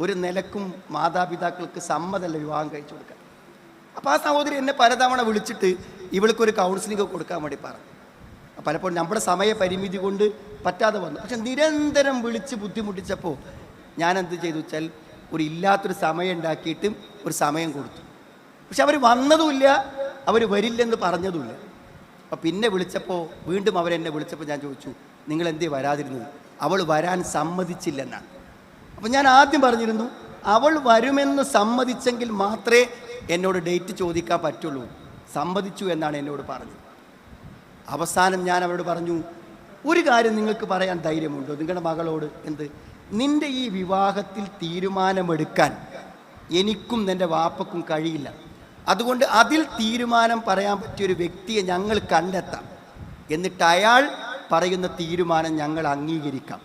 ഒരു നിലക്കും മാതാപിതാക്കൾക്ക് സമ്മതമല്ല വിവാഹം കഴിച്ചു കൊടുക്കാൻ. അപ്പോൾ ആ സഹോദരി എന്നെ പലതവണ വിളിച്ചിട്ട് ഇവൾക്കൊരു കൗൺസിലിംഗ് കൊടുക്കാൻ വേണ്ടി പറഞ്ഞു. പലപ്പോഴും നമ്മുടെ സമയപരിമിതി കൊണ്ട് പറ്റാതെ വന്നു. പക്ഷെ നിരന്തരം വിളിച്ച് ബുദ്ധിമുട്ടിച്ചപ്പോൾ ഞാൻ എന്ത് ചെയ്തു വെച്ചാൽ, ഇല്ലാത്തൊരു സമയം ഉണ്ടാക്കിയിട്ട് ഒരു സമയം കൊടുത്തു. പക്ഷെ അവർ വന്നതുമില്ല, അവർ വരില്ലെന്ന് പറഞ്ഞതുമില്ല. അപ്പോൾ പിന്നെ വിളിച്ചപ്പോൾ വീണ്ടും അവരെന്നെ വിളിച്ചപ്പോൾ ഞാൻ ചോദിച്ചു, നിങ്ങൾ എന്തേ വരാതിരുന്നത്? അവൾ വരാൻ സമ്മതിച്ചില്ലെന്നാണ്. അപ്പോൾ ഞാൻ ആദ്യം പറഞ്ഞിരുന്നു, അവൾ വരുമെന്ന് സമ്മതിച്ചെങ്കിൽ മാത്രമേ എന്നോട് ഡേറ്റ് ചോദിക്കാൻ പറ്റുള്ളൂ. സമ്മതിച്ചു എന്നാണ് എന്നോട് പറഞ്ഞത്. അവസാനം ഞാൻ അവരോട് പറഞ്ഞു, ഒരു കാര്യം നിങ്ങൾക്ക് പറയാൻ ധൈര്യമുണ്ടോ നിങ്ങളുടെ മകളോട്? എന്ത്? നിൻ്റെ ഈ വിവാഹത്തിൽ തീരുമാനമെടുക്കാൻ എനിക്കും നിൻ്റെ വാപ്പക്കും കഴിയില്ല. അതുകൊണ്ട് അതിൽ തീരുമാനം പറയാൻ പറ്റിയൊരു വ്യക്തിയെ ഞങ്ങൾ കണ്ടെത്താം. എന്നിട്ട് അയാൾ പറയുന്ന തീരുമാനം ഞങ്ങൾ അംഗീകരിക്കാം.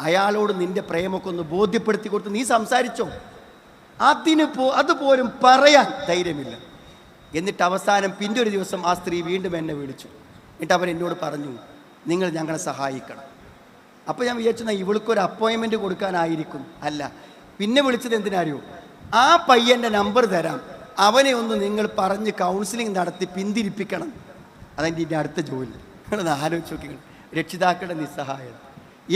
അയാളോട് നിൻ്റെ പ്രേമൊക്കെ ഒന്ന് ബോധ്യപ്പെടുത്തി കൊടുത്ത് നീ സംസാരിച്ചോ. അതുപോലും പറയാൻ ധൈര്യമില്ല. എന്നിട്ട് അവസാനം പിന്നെ ഒരു ദിവസം ആ സ്ത്രീ വീണ്ടും എന്നെ വിളിച്ചു. എന്നിട്ട് അവൻ എന്നോട് പറഞ്ഞു, നിങ്ങൾ ഞങ്ങളെ സഹായിക്കണം. അപ്പോൾ ഞാൻ വിചാരിച്ചു ഇവൾക്കൊരു അപ്പോയിൻമെൻറ്റ് കൊടുക്കാനായിരിക്കും. അല്ല, പിന്നെ വിളിച്ചത് എന്തിനാറിയോ, ആ പയ്യൻ്റെ നമ്പർ തരാം, അവനെ ഒന്ന് നിങ്ങൾ പറഞ്ഞ് കൗൺസിലിംഗ് നടത്തി പിന്തിരിപ്പിക്കണം. അതെൻ്റെ ഇതിൻ്റെ അടുത്ത ജോലി. നിങ്ങളൊന്ന് ആലോചിച്ച് നോക്കി, രക്ഷിതാക്കളുടെ നിസ്സഹായത.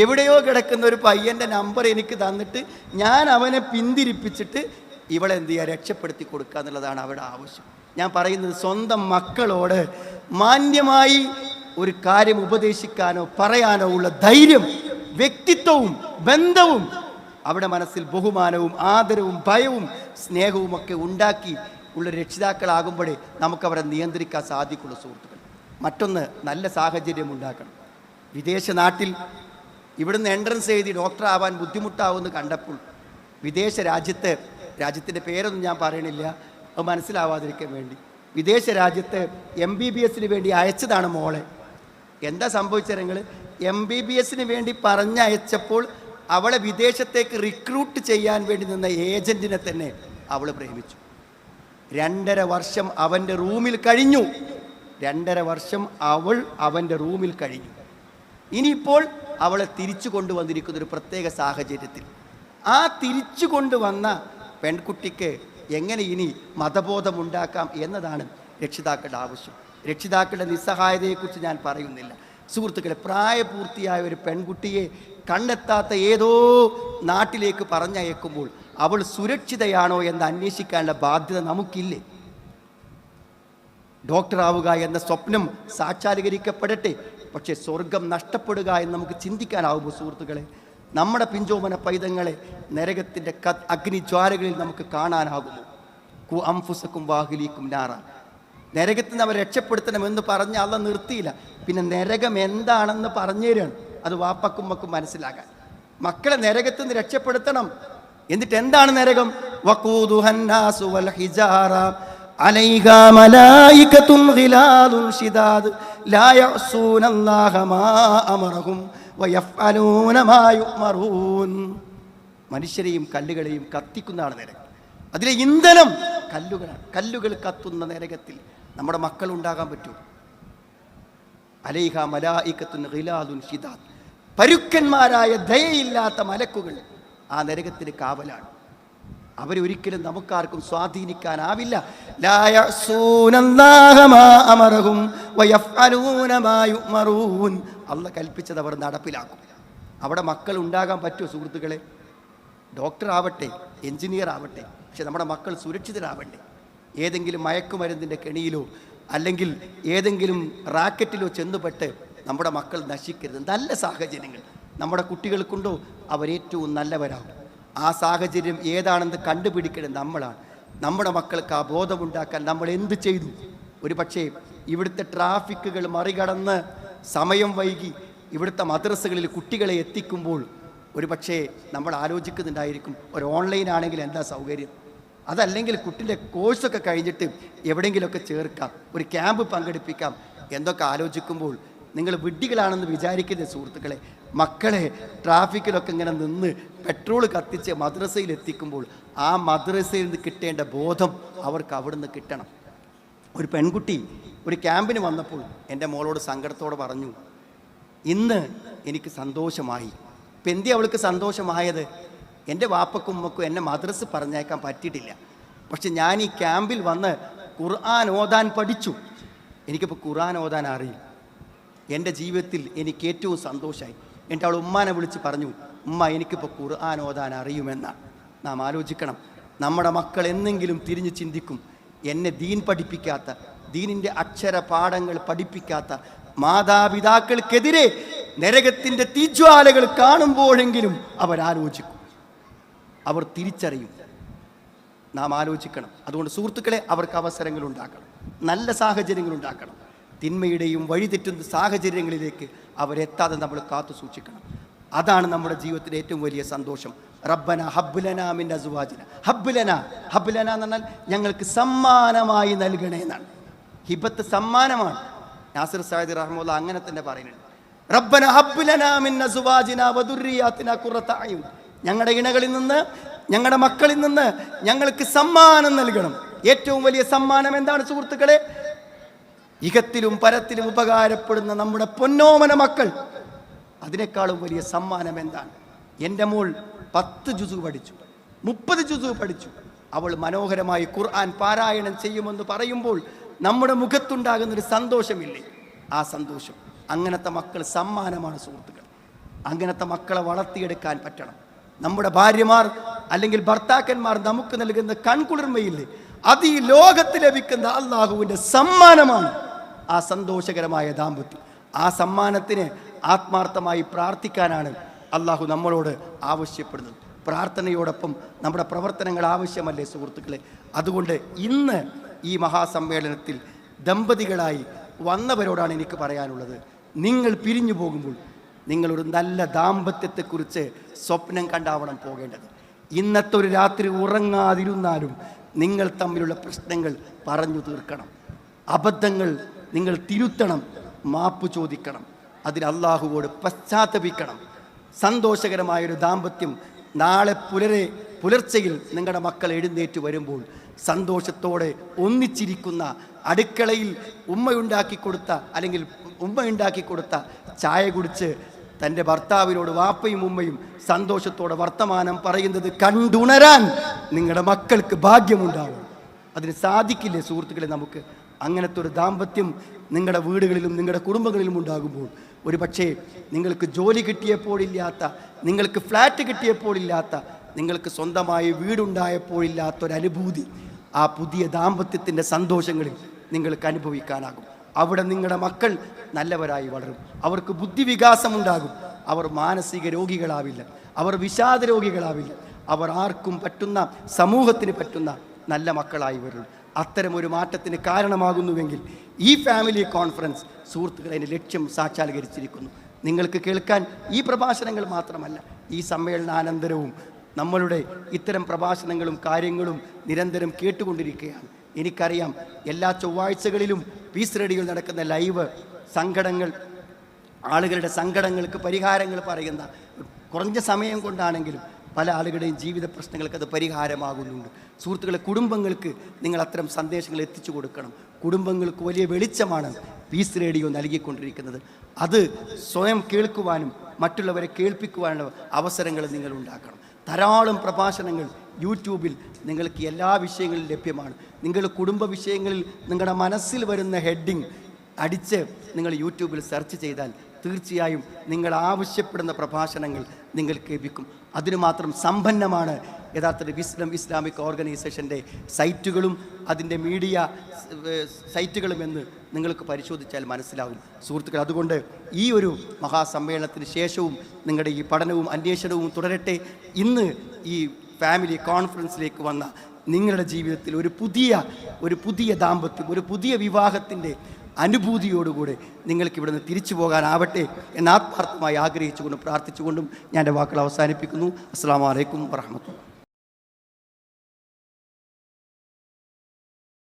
എവിടെയോ കിടക്കുന്ന ഒരു പയ്യൻ്റെ നമ്പർ എനിക്ക് തന്നിട്ട് ഞാൻ അവനെ പിന്തിരിപ്പിച്ചിട്ട് ഇവളെ എന്ത് ചെയ്യുക, രക്ഷപ്പെടുത്തി കൊടുക്കുക എന്നുള്ളതാണ് അവരുടെ ആവശ്യം. ഞാൻ പറയുന്നത്, സ്വന്തം മക്കളോട് മാന്യമായി ഒരു കാര്യം ഉപദേശിക്കാനോ പറയാനോ ഉള്ള ധൈര്യം, വ്യക്തിത്വവും ബന്ധവും, അവിടെ മനസ്സിൽ ബഹുമാനവും ആദരവും ഭയവും സ്നേഹവും ഒക്കെ ഉണ്ടാക്കി ഉള്ള രക്ഷിതാക്കളാകുമ്പോഴേ നമുക്കവരെ നിയന്ത്രിക്കാൻ സാധിക്കുള്ളൂ സുഹൃത്തുക്കൾ. മറ്റൊന്ന്, നല്ല സാഹചര്യം ഉണ്ടാക്കണം. വിദേശ നാട്ടിൽ ഇവിടുന്ന് എൻട്രൻസ് എഴുതി ഡോക്ടർ ആവാൻ ബുദ്ധിമുട്ടാവുമെന്ന് കണ്ടപ്പോൾ വിദേശ രാജ്യത്തിൻ്റെ പേരൊന്നും ഞാൻ പറയണില്ല, അത് മനസ്സിലാവാതിരിക്കാൻ വേണ്ടി, വിദേശ രാജ്യത്ത് MBBS വേണ്ടി അയച്ചതാണ് മോളെ. എന്താ സംഭവിച്ചത്? നിങ്ങൾ MBBS വേണ്ടി പറഞ്ഞയച്ചപ്പോൾ അവളെ വിദേശത്തേക്ക് റിക്രൂട്ട് ചെയ്യാൻ വേണ്ടി നിന്ന ഏജൻറ്റിനെ തന്നെ അവൾ പ്രേമിച്ചു. 2.5 വർഷം അവൻ്റെ റൂമിൽ കഴിഞ്ഞു. 2.5 വർഷം അവൾ അവൻ്റെ റൂമിൽ കഴിഞ്ഞു. ഇനിയിപ്പോൾ അവളെ തിരിച്ചു കൊണ്ടുവന്നിരിക്കുന്നൊരു പ്രത്യേക സാഹചര്യത്തിൽ, ആ തിരിച്ചു കൊണ്ടുവന്ന പെൺകുട്ടിക്ക് എങ്ങനെ ഇനി മതബോധമുണ്ടാക്കാം എന്നതാണ് രക്ഷിതാക്കളുടെ ആവശ്യം. രക്ഷിതാക്കളുടെ നിസ്സഹായതയെക്കുറിച്ച് ഞാൻ പറയുന്നില്ല സുഹൃത്തുക്കളെ. പ്രായപൂർത്തിയായ ഒരു പെൺകുട്ടിയെ കണ്ടെത്താത്ത ഏതോ നാട്ടിലേക്ക് പറഞ്ഞയക്കുമ്പോൾ അവൾ സുരക്ഷിതയാണോ എന്ന് അന്വേഷിക്കാനുള്ള ബാധ്യത നമുക്കില്ലേ? ഡോക്ടറാവുക എന്ന സ്വപ്നം സാക്ഷാത്കരിക്കപ്പെടട്ടെ, പക്ഷേ സ്വർഗം നഷ്ടപ്പെടുക എന്ന് നമുക്ക് ചിന്തിക്കാനാവുമോ സുഹൃത്തുക്കളെ? നമ്മുടെ പിഞ്ചോമന പൈതങ്ങളെ നരകത്തിൻ്റെ അഗ്നിജ്വാലകളിൽ നമുക്ക് കാണാനാകുമോ? കു അംഫുസക്കും വാഹിലിക്കും നാറ. നരകത്തിൽ നിന്ന് അവരെ രക്ഷപ്പെടുത്തണമെന്ന് പറഞ്ഞ് അല്ല നിർത്തിയില്ല, പിന്നെ നരകം എന്താണെന്ന് പറഞ്ഞു തരികയാണ്. അത് വാപ്പക്കും മക്കും മനസ്സിലാകാൻ. മക്കളെ നരകത്തിൽ നിന്ന് രക്ഷപ്പെടുത്തണം. എന്നിട്ട് എന്താണ് നരകം? വഖൂദുഹന്നാസു വൽ ഹിജാറ അലൈഹാ മലായികത്തുൻ ഗിലാദുൻ ശിദാദ് ലാ യഅസൂനല്ലാഹ മാ അമറഹും വയഫ്അലൂന മാ യുഅ്മറൂൻ. മനുഷ്യരെയും കല്ലുകളെയും കത്തിക്കുന്നതാണ് നരകം. അതിലെ ഇന്ധനം കല്ലുകളാണ്. കല്ലുകൾ കത്തുന്ന നരകത്തിൽ നമ്മുടെ മക്കൾ ഉണ്ടാകാൻ പറ്റുമോ? അലൈഹാ മലായികത്തുൻ ഗിലാദുൻ ശിദാദ്, പരുക്കന്മാരായ ദയയില്ലാത്ത മലക്കുകൾ ആ നരകത്തിന് കാവലാണ്. അവരൊരിക്കലും നമുക്കാർക്കും സ്വാധീനിക്കാനാവില്ല. ലാ യഅസൂനല്ലാഹ മാ അമറഹും വയഫ്അലൂന മാ യുഅ്മറൂൻ. അല്ലാഹ് കൽപ്പിച്ചത് അവർ നടപ്പിലാക്കും. അവിടെ മക്കൾ ഉണ്ടാകാൻ പറ്റുമോ സുഹൃത്തുക്കളെ? ഡോക്ടർ ആവട്ടെ, എഞ്ചിനീയർ ആവട്ടെ, പക്ഷെ നമ്മുടെ മക്കൾ സുരക്ഷിതരാവണ്ടേ? ഏതെങ്കിലും മയക്കുമരുന്നിൻ്റെ കെണിയിലോ അല്ലെങ്കിൽ ഏതെങ്കിലും റാക്കറ്റിലോ ചെന്നുപെട്ട് നമ്മുടെ മക്കൾ നശിക്കരുത്. നല്ല സാഹചര്യങ്ങൾ, നമ്മുടെ കുട്ടികൾക്കുണ്ടോ അവരേറ്റവും നല്ലവരാകും. ആ സാഹചര്യം ഏതാണെന്ന് കണ്ടുപിടിക്കേണ്ടത് നമ്മളാണ്. നമ്മുടെ മക്കൾക്ക് ആ ബോധമുണ്ടാക്കാൻ നമ്മൾ എന്ത് ചെയ്തു? ഒരു പക്ഷേ ഇവിടുത്തെ ട്രാഫിക്കുകൾ മറികടന്ന് സമയം വൈകി ഇവിടുത്തെ മദ്രസകളിൽ കുട്ടികളെ എത്തിക്കുമ്പോൾ ഒരു പക്ഷേ നമ്മൾ ആലോചിക്കുന്നുണ്ടായിരിക്കും, ഒരു ഓൺലൈൻ ആണെങ്കിൽ എന്താ സൗകര്യം, അതല്ലെങ്കിൽ കുട്ടിൻ്റെ കോഴ്സൊക്കെ കഴിഞ്ഞിട്ട് എവിടെയെങ്കിലുമൊക്കെ ചേർക്കാം, ഒരു ക്യാമ്പ് പങ്കെടുപ്പിക്കാം എന്നൊക്കെ ആലോചിക്കുമ്പോൾ നിങ്ങൾ വിഡ്ഢികളാണെന്ന് വിചാരിക്കുന്ന സുഹൃത്തുക്കളെ, മക്കളെ ട്രാഫിക്കിലൊക്കെ ഇങ്ങനെ നിന്ന് പെട്രോൾ കത്തിച്ച് മദ്രസയിൽ എത്തിക്കുമ്പോൾ ആ മദ്രസയിൽ നിന്ന് കിട്ടേണ്ട ബോധം അവർക്ക് അവിടെ നിന്ന് കിട്ടണം. ഒരു പെൺകുട്ടി ഒരു ക്യാമ്പിന് വന്നപ്പോൾ എൻ്റെ മോളോട് സങ്കടത്തോടെ പറഞ്ഞു, ഇന്ന് എനിക്ക് സന്തോഷമായി. ഇപ്പം എന്തി അവൾക്ക് സന്തോഷമായത്? എൻ്റെ വാപ്പക്കും ഉമ്മക്കും എന്നെ മദ്രസ പറഞ്ഞേക്കാൻ പറ്റിയിട്ടില്ല, പക്ഷെ ഞാൻ ഈ ക്യാമ്പിൽ വന്ന് ഖുർആൻ ഓതാൻ പഠിച്ചു. എനിക്കിപ്പോൾ ഖുർആൻ ഓതാൻ അറിയും. എൻ്റെ ജീവിതത്തിൽ എനിക്ക് ഏറ്റവും സന്തോഷമായി. എൻ്റെ അവൾ ഉമ്മാനെ വിളിച്ച് പറഞ്ഞു, ഉമ്മ എനിക്കിപ്പോൾ ഖുർആൻ ഓതാൻ അറിയുമെന്നാണ്. നാം ആലോചിക്കണം, നമ്മുടെ മക്കൾ എന്നെങ്കിലും തിരിഞ്ഞ് ചിന്തിക്കും, എന്നെ ദീൻ പഠിപ്പിക്കാത്ത, ദീനിൻ്റെ അക്ഷര പാഠങ്ങൾ പഠിപ്പിക്കാത്ത മാതാപിതാക്കൾക്കെതിരെ നരകത്തിൻ്റെ തീജ്വാലകൾ കാണുമ്പോഴെങ്കിലും അവരാലോചിക്കും, അവർ തിരിച്ചറിയും. നാം ആലോചിക്കണം. അതുകൊണ്ട് സുഹൃത്തുക്കളെ, അവർക്ക് അവസരങ്ങൾ ഉണ്ടാക്കണം, നല്ല സാഹചര്യങ്ങൾ ഉണ്ടാക്കണം. തിന്മയുടെയും വഴിതെറ്റുന്ന സാഹചര്യങ്ങളിലേക്ക് അവരെത്താതെ നമ്മൾ കാത്തു സൂക്ഷിക്കണം. അതാണ് നമ്മുടെ ജീവിതത്തിലെ ഏറ്റവും വലിയ സന്തോഷം. റബ്ബന ഹബ്ബുലന മിൻ അസ്വാജിന, ഹബ്ബുലന ഹബ്ബുലന എന്ന് പറഞ്ഞാൽ ഞങ്ങൾക്ക് സമ്മാനമായി നൽകണേ എന്നാണ്. ഹിബത്ത് സമ്മാനമാണ്. നാസിർ സഅദി റഹ്മത്തുള്ള അങ്ങനെ തന്നെ പറയുന്നുണ്ട്, റബ്ബന ഹബ്ബുലന മിൻ അസ്വാജിന വദുർരിയാതിന ഖുറത അയുൻ, ഞങ്ങളുടെ ഇണകളിൽ നിന്ന്, ഞങ്ങളുടെ മക്കളിൽ നിന്ന് ഞങ്ങൾക്ക് സമ്മാനം നൽകണം. ഏറ്റവും വലിയ സമ്മാനം എന്താണ് സുഹൃത്തുക്കളെ? ഇഹത്തിലും പരത്തിലും ഉപകാരപ്പെടുന്ന നമ്മുടെ പൊന്നോമന മക്കൾ. അതിനേക്കാളും വലിയ സമ്മാനം എന്താണ്? എൻ്റെ മോൾ 10 ജുസു പഠിച്ചു, 30 ജുസു പഠിച്ചു. അവൾ മനോഹരമായി ഖുർആൻ പാരായണം ചെയ്യുമെന്ന് പറയുമ്പോൾ നമ്മുടെ മുഖത്തുണ്ടാകുന്നൊരു സന്തോഷമില്ലേ? ആ സന്തോഷം, അങ്ങനത്തെ മക്കൾ സമ്മാനമാണ് സുഹൃത്തുക്കൾ. അങ്ങനത്തെ മക്കളെ വളർത്തിയെടുക്കാൻ പറ്റണം. നമ്മുടെ ഭാര്യമാർ അല്ലെങ്കിൽ ഭർത്താക്കന്മാർ നമുക്ക് നൽകുന്ന കൺകുളിർമയില്ലേ, അത് ഈ ലോകത്ത് ലഭിക്കുന്ന അള്ളാഹുവിൻ്റെ സമ്മാനമാണ്. ആ സന്തോഷകരമായ ദാമ്പത്യം, ആ സമ്മാനത്തിന് ആത്മാർത്ഥമായി പ്രാർത്ഥിക്കാനാണ് അള്ളാഹു നമ്മളോട് ആവശ്യപ്പെടുന്നത്. പ്രാർത്ഥനയോടൊപ്പം നമ്മുടെ പ്രവർത്തനങ്ങൾ ആവശ്യമല്ലേ സുഹൃത്തുക്കളെ? അതുകൊണ്ട് ഇന്ന് ഈ മഹാസമ്മേളനത്തിൽ ദമ്പതികളായി വന്നവരോടാണ് എനിക്ക് പറയാനുള്ളത്, നിങ്ങൾ പിരിഞ്ഞു പോകുമ്പോൾ നിങ്ങളൊരു നല്ല ദാമ്പത്യത്തെക്കുറിച്ച് സ്വപ്നം കണ്ടാവണം പോകേണ്ടത്. ഇന്നത്തെ ഒരു രാത്രി ഉറങ്ങാതിരുന്നാലും നിങ്ങൾ തമ്മിലുള്ള പ്രശ്നങ്ങൾ പറഞ്ഞു തീർക്കണം, അബദ്ധങ്ങൾ നിങ്ങൾ തിരുത്തണം, മാപ്പ് ചോദിക്കണം, അതിന് അള്ളാഹുവോട് പശ്ചാത്തപിക്കണം. സന്തോഷകരമായൊരു ദാമ്പത്യം നാളെ പുലർച്ചയിൽ നിങ്ങളുടെ മക്കൾ എഴുന്നേറ്റ് വരുമ്പോൾ സന്തോഷത്തോടെ ഒന്നിച്ചിരിക്കുന്ന, അടുക്കളയിൽ ഉമ്മയുണ്ടാക്കി കൊടുത്ത ചായ കുടിച്ച് തൻ്റെ ഭർത്താവിനോട് വാപ്പയും ഉമ്മയും സന്തോഷത്തോടെ വർത്തമാനം പറയുന്നത് കണ്ടുണരാൻ നിങ്ങളുടെ മക്കൾക്ക് ഭാഗ്യമുണ്ടാവും. അതിന് സാധിക്കില്ലേ സുഹൃത്തുക്കളെ? നമുക്ക് അങ്ങനത്തെ ഒരു ദാമ്പത്യം നിങ്ങളുടെ വീടുകളിലും നിങ്ങളുടെ കുടുംബങ്ങളിലും ഉണ്ടാകുമ്പോൾ ഒരു പക്ഷേ നിങ്ങൾക്ക് ജോലി കിട്ടിയപ്പോഴില്ലാത്ത, നിങ്ങൾക്ക് ഫ്ലാറ്റ് കിട്ടിയപ്പോഴില്ലാത്ത, നിങ്ങൾക്ക് സ്വന്തമായി വീടുണ്ടായപ്പോഴില്ലാത്തൊരനുഭൂതി ആ പുതിയ ദാമ്പത്യത്തിൻ്റെ സന്തോഷങ്ങളിൽ നിങ്ങൾക്ക് അനുഭവിക്കാനാകും. അവിടെ നിങ്ങളുടെ മക്കൾ നല്ലവരായി വളരും, അവർക്ക് ബുദ്ധിവികാസമുണ്ടാകും, അവർ മാനസിക രോഗികളാവില്ല, അവർ വിഷാദ രോഗികളാവില്ല, അവർ ആർക്കും പറ്റുന്ന, സമൂഹത്തിന് പറ്റുന്ന നല്ല മക്കളായി വരും. അത്തരമൊരു മാറ്റത്തിന് കാരണമാകുന്നുവെങ്കിൽ ഈ ഫാമിലി കോൺഫറൻസ് സുഹൃത്തുക്കളെ അതിൻ്റെ ലക്ഷ്യം സാക്ഷാത്കരിച്ചിരിക്കുന്നു. നിങ്ങൾക്ക് കേൾക്കാൻ ഈ പ്രഭാഷണങ്ങൾ മാത്രമല്ല, ഈ സമ്മേളനാനന്തരവും നമ്മളുടെ ഇത്തരം പ്രഭാഷണങ്ങളും കാര്യങ്ങളും നിരന്തരം കേട്ടുകൊണ്ടിരിക്കുകയാണ്. എനിക്കറിയാം, എല്ലാ ചൊവ്വാഴ്ചകളിലും പീസ് റേഡിയോയിൽ നടക്കുന്ന ലൈവ് സങ്കടങ്ങൾ, ആളുകളുടെ സങ്കടങ്ങൾക്ക് പരിഹാരങ്ങൾ പറയുന്ന, കുറഞ്ഞ സമയം കൊണ്ടാണെങ്കിലും പല ആളുകളുടെയും ജീവിത പ്രശ്നങ്ങൾക്ക് അത് പരിഹാരമാകുന്നുണ്ട്. സുഹൃത്തുക്കളെ, കുടുംബങ്ങൾക്ക് നിങ്ങൾ അത്തരം സന്ദേശങ്ങൾ എത്തിച്ചു കൊടുക്കണം. കുടുംബങ്ങൾക്ക് വലിയ വെളിച്ചമാണ് പീസ് റേഡിയോ നൽകിക്കൊണ്ടിരിക്കുന്നത്. അത് സ്വയം കേൾക്കുവാനും മറ്റുള്ളവരെ കേൾപ്പിക്കുവാനുള്ള അവസരങ്ങൾ നിങ്ങൾ ഉണ്ടാക്കണം. ധാരാളം പ്രഭാഷണങ്ങൾ യൂട്യൂബിൽ നിങ്ങൾക്ക് എല്ലാ വിഷയങ്ങളും ലഭ്യമാണ്. നിങ്ങൾ കുടുംബ വിഷയങ്ങളിൽ നിങ്ങളുടെ മനസ്സിൽ വരുന്ന ഹെഡിങ് അടിച്ച് നിങ്ങൾ യൂട്യൂബിൽ സെർച്ച് ചെയ്താൽ തീർച്ചയായും നിങ്ങൾ ആവശ്യപ്പെടുന്ന പ്രഭാഷണങ്ങൾ നിങ്ങൾ കേൾപ്പിക്കും. അതിനു മാത്രം സമ്പന്നമാണ് യഥാർത്ഥത്തിൽ ഇസ്ലാമിക് ഓർഗനൈസേഷൻ്റെ സൈറ്റുകളും അതിൻ്റെ മീഡിയ സൈറ്റുകളുമെന്ന് നിങ്ങൾക്ക് പരിശോധിച്ചാൽ മനസ്സിലാകും സുഹൃത്തുക്കൾ. അതുകൊണ്ട് ഈ ഒരു മഹാസമ്മേളനത്തിന് ശേഷവും നിങ്ങളുടെ ഈ പഠനവും അന്വേഷണവും തുടരട്ടെ. ഇന്ന് ഈ ഫാമിലി കോൺഫറൻസിലേക്ക് വന്ന നിങ്ങളുടെ ജീവിതത്തിൽ ഒരു പുതിയ ദാമ്പത്യം, ഒരു പുതിയ വിവാഹത്തിൻ്റെ അനുഭൂതിയോടുകൂടെ നിങ്ങൾക്ക് ഇവിടുന്ന് തിരിച്ചു പോകാനാവട്ടെ എന്ന് ആത്മാർത്ഥമായി ആഗ്രഹിച്ചുകൊണ്ടും പ്രാർത്ഥിച്ചുകൊണ്ടും ഞാൻ എൻ്റെ വാക്കുകൾ അവസാനിപ്പിക്കുന്നു. അസ്സലാമു അലൈക്കും വറഹ്മത്തുള്ളാഹി.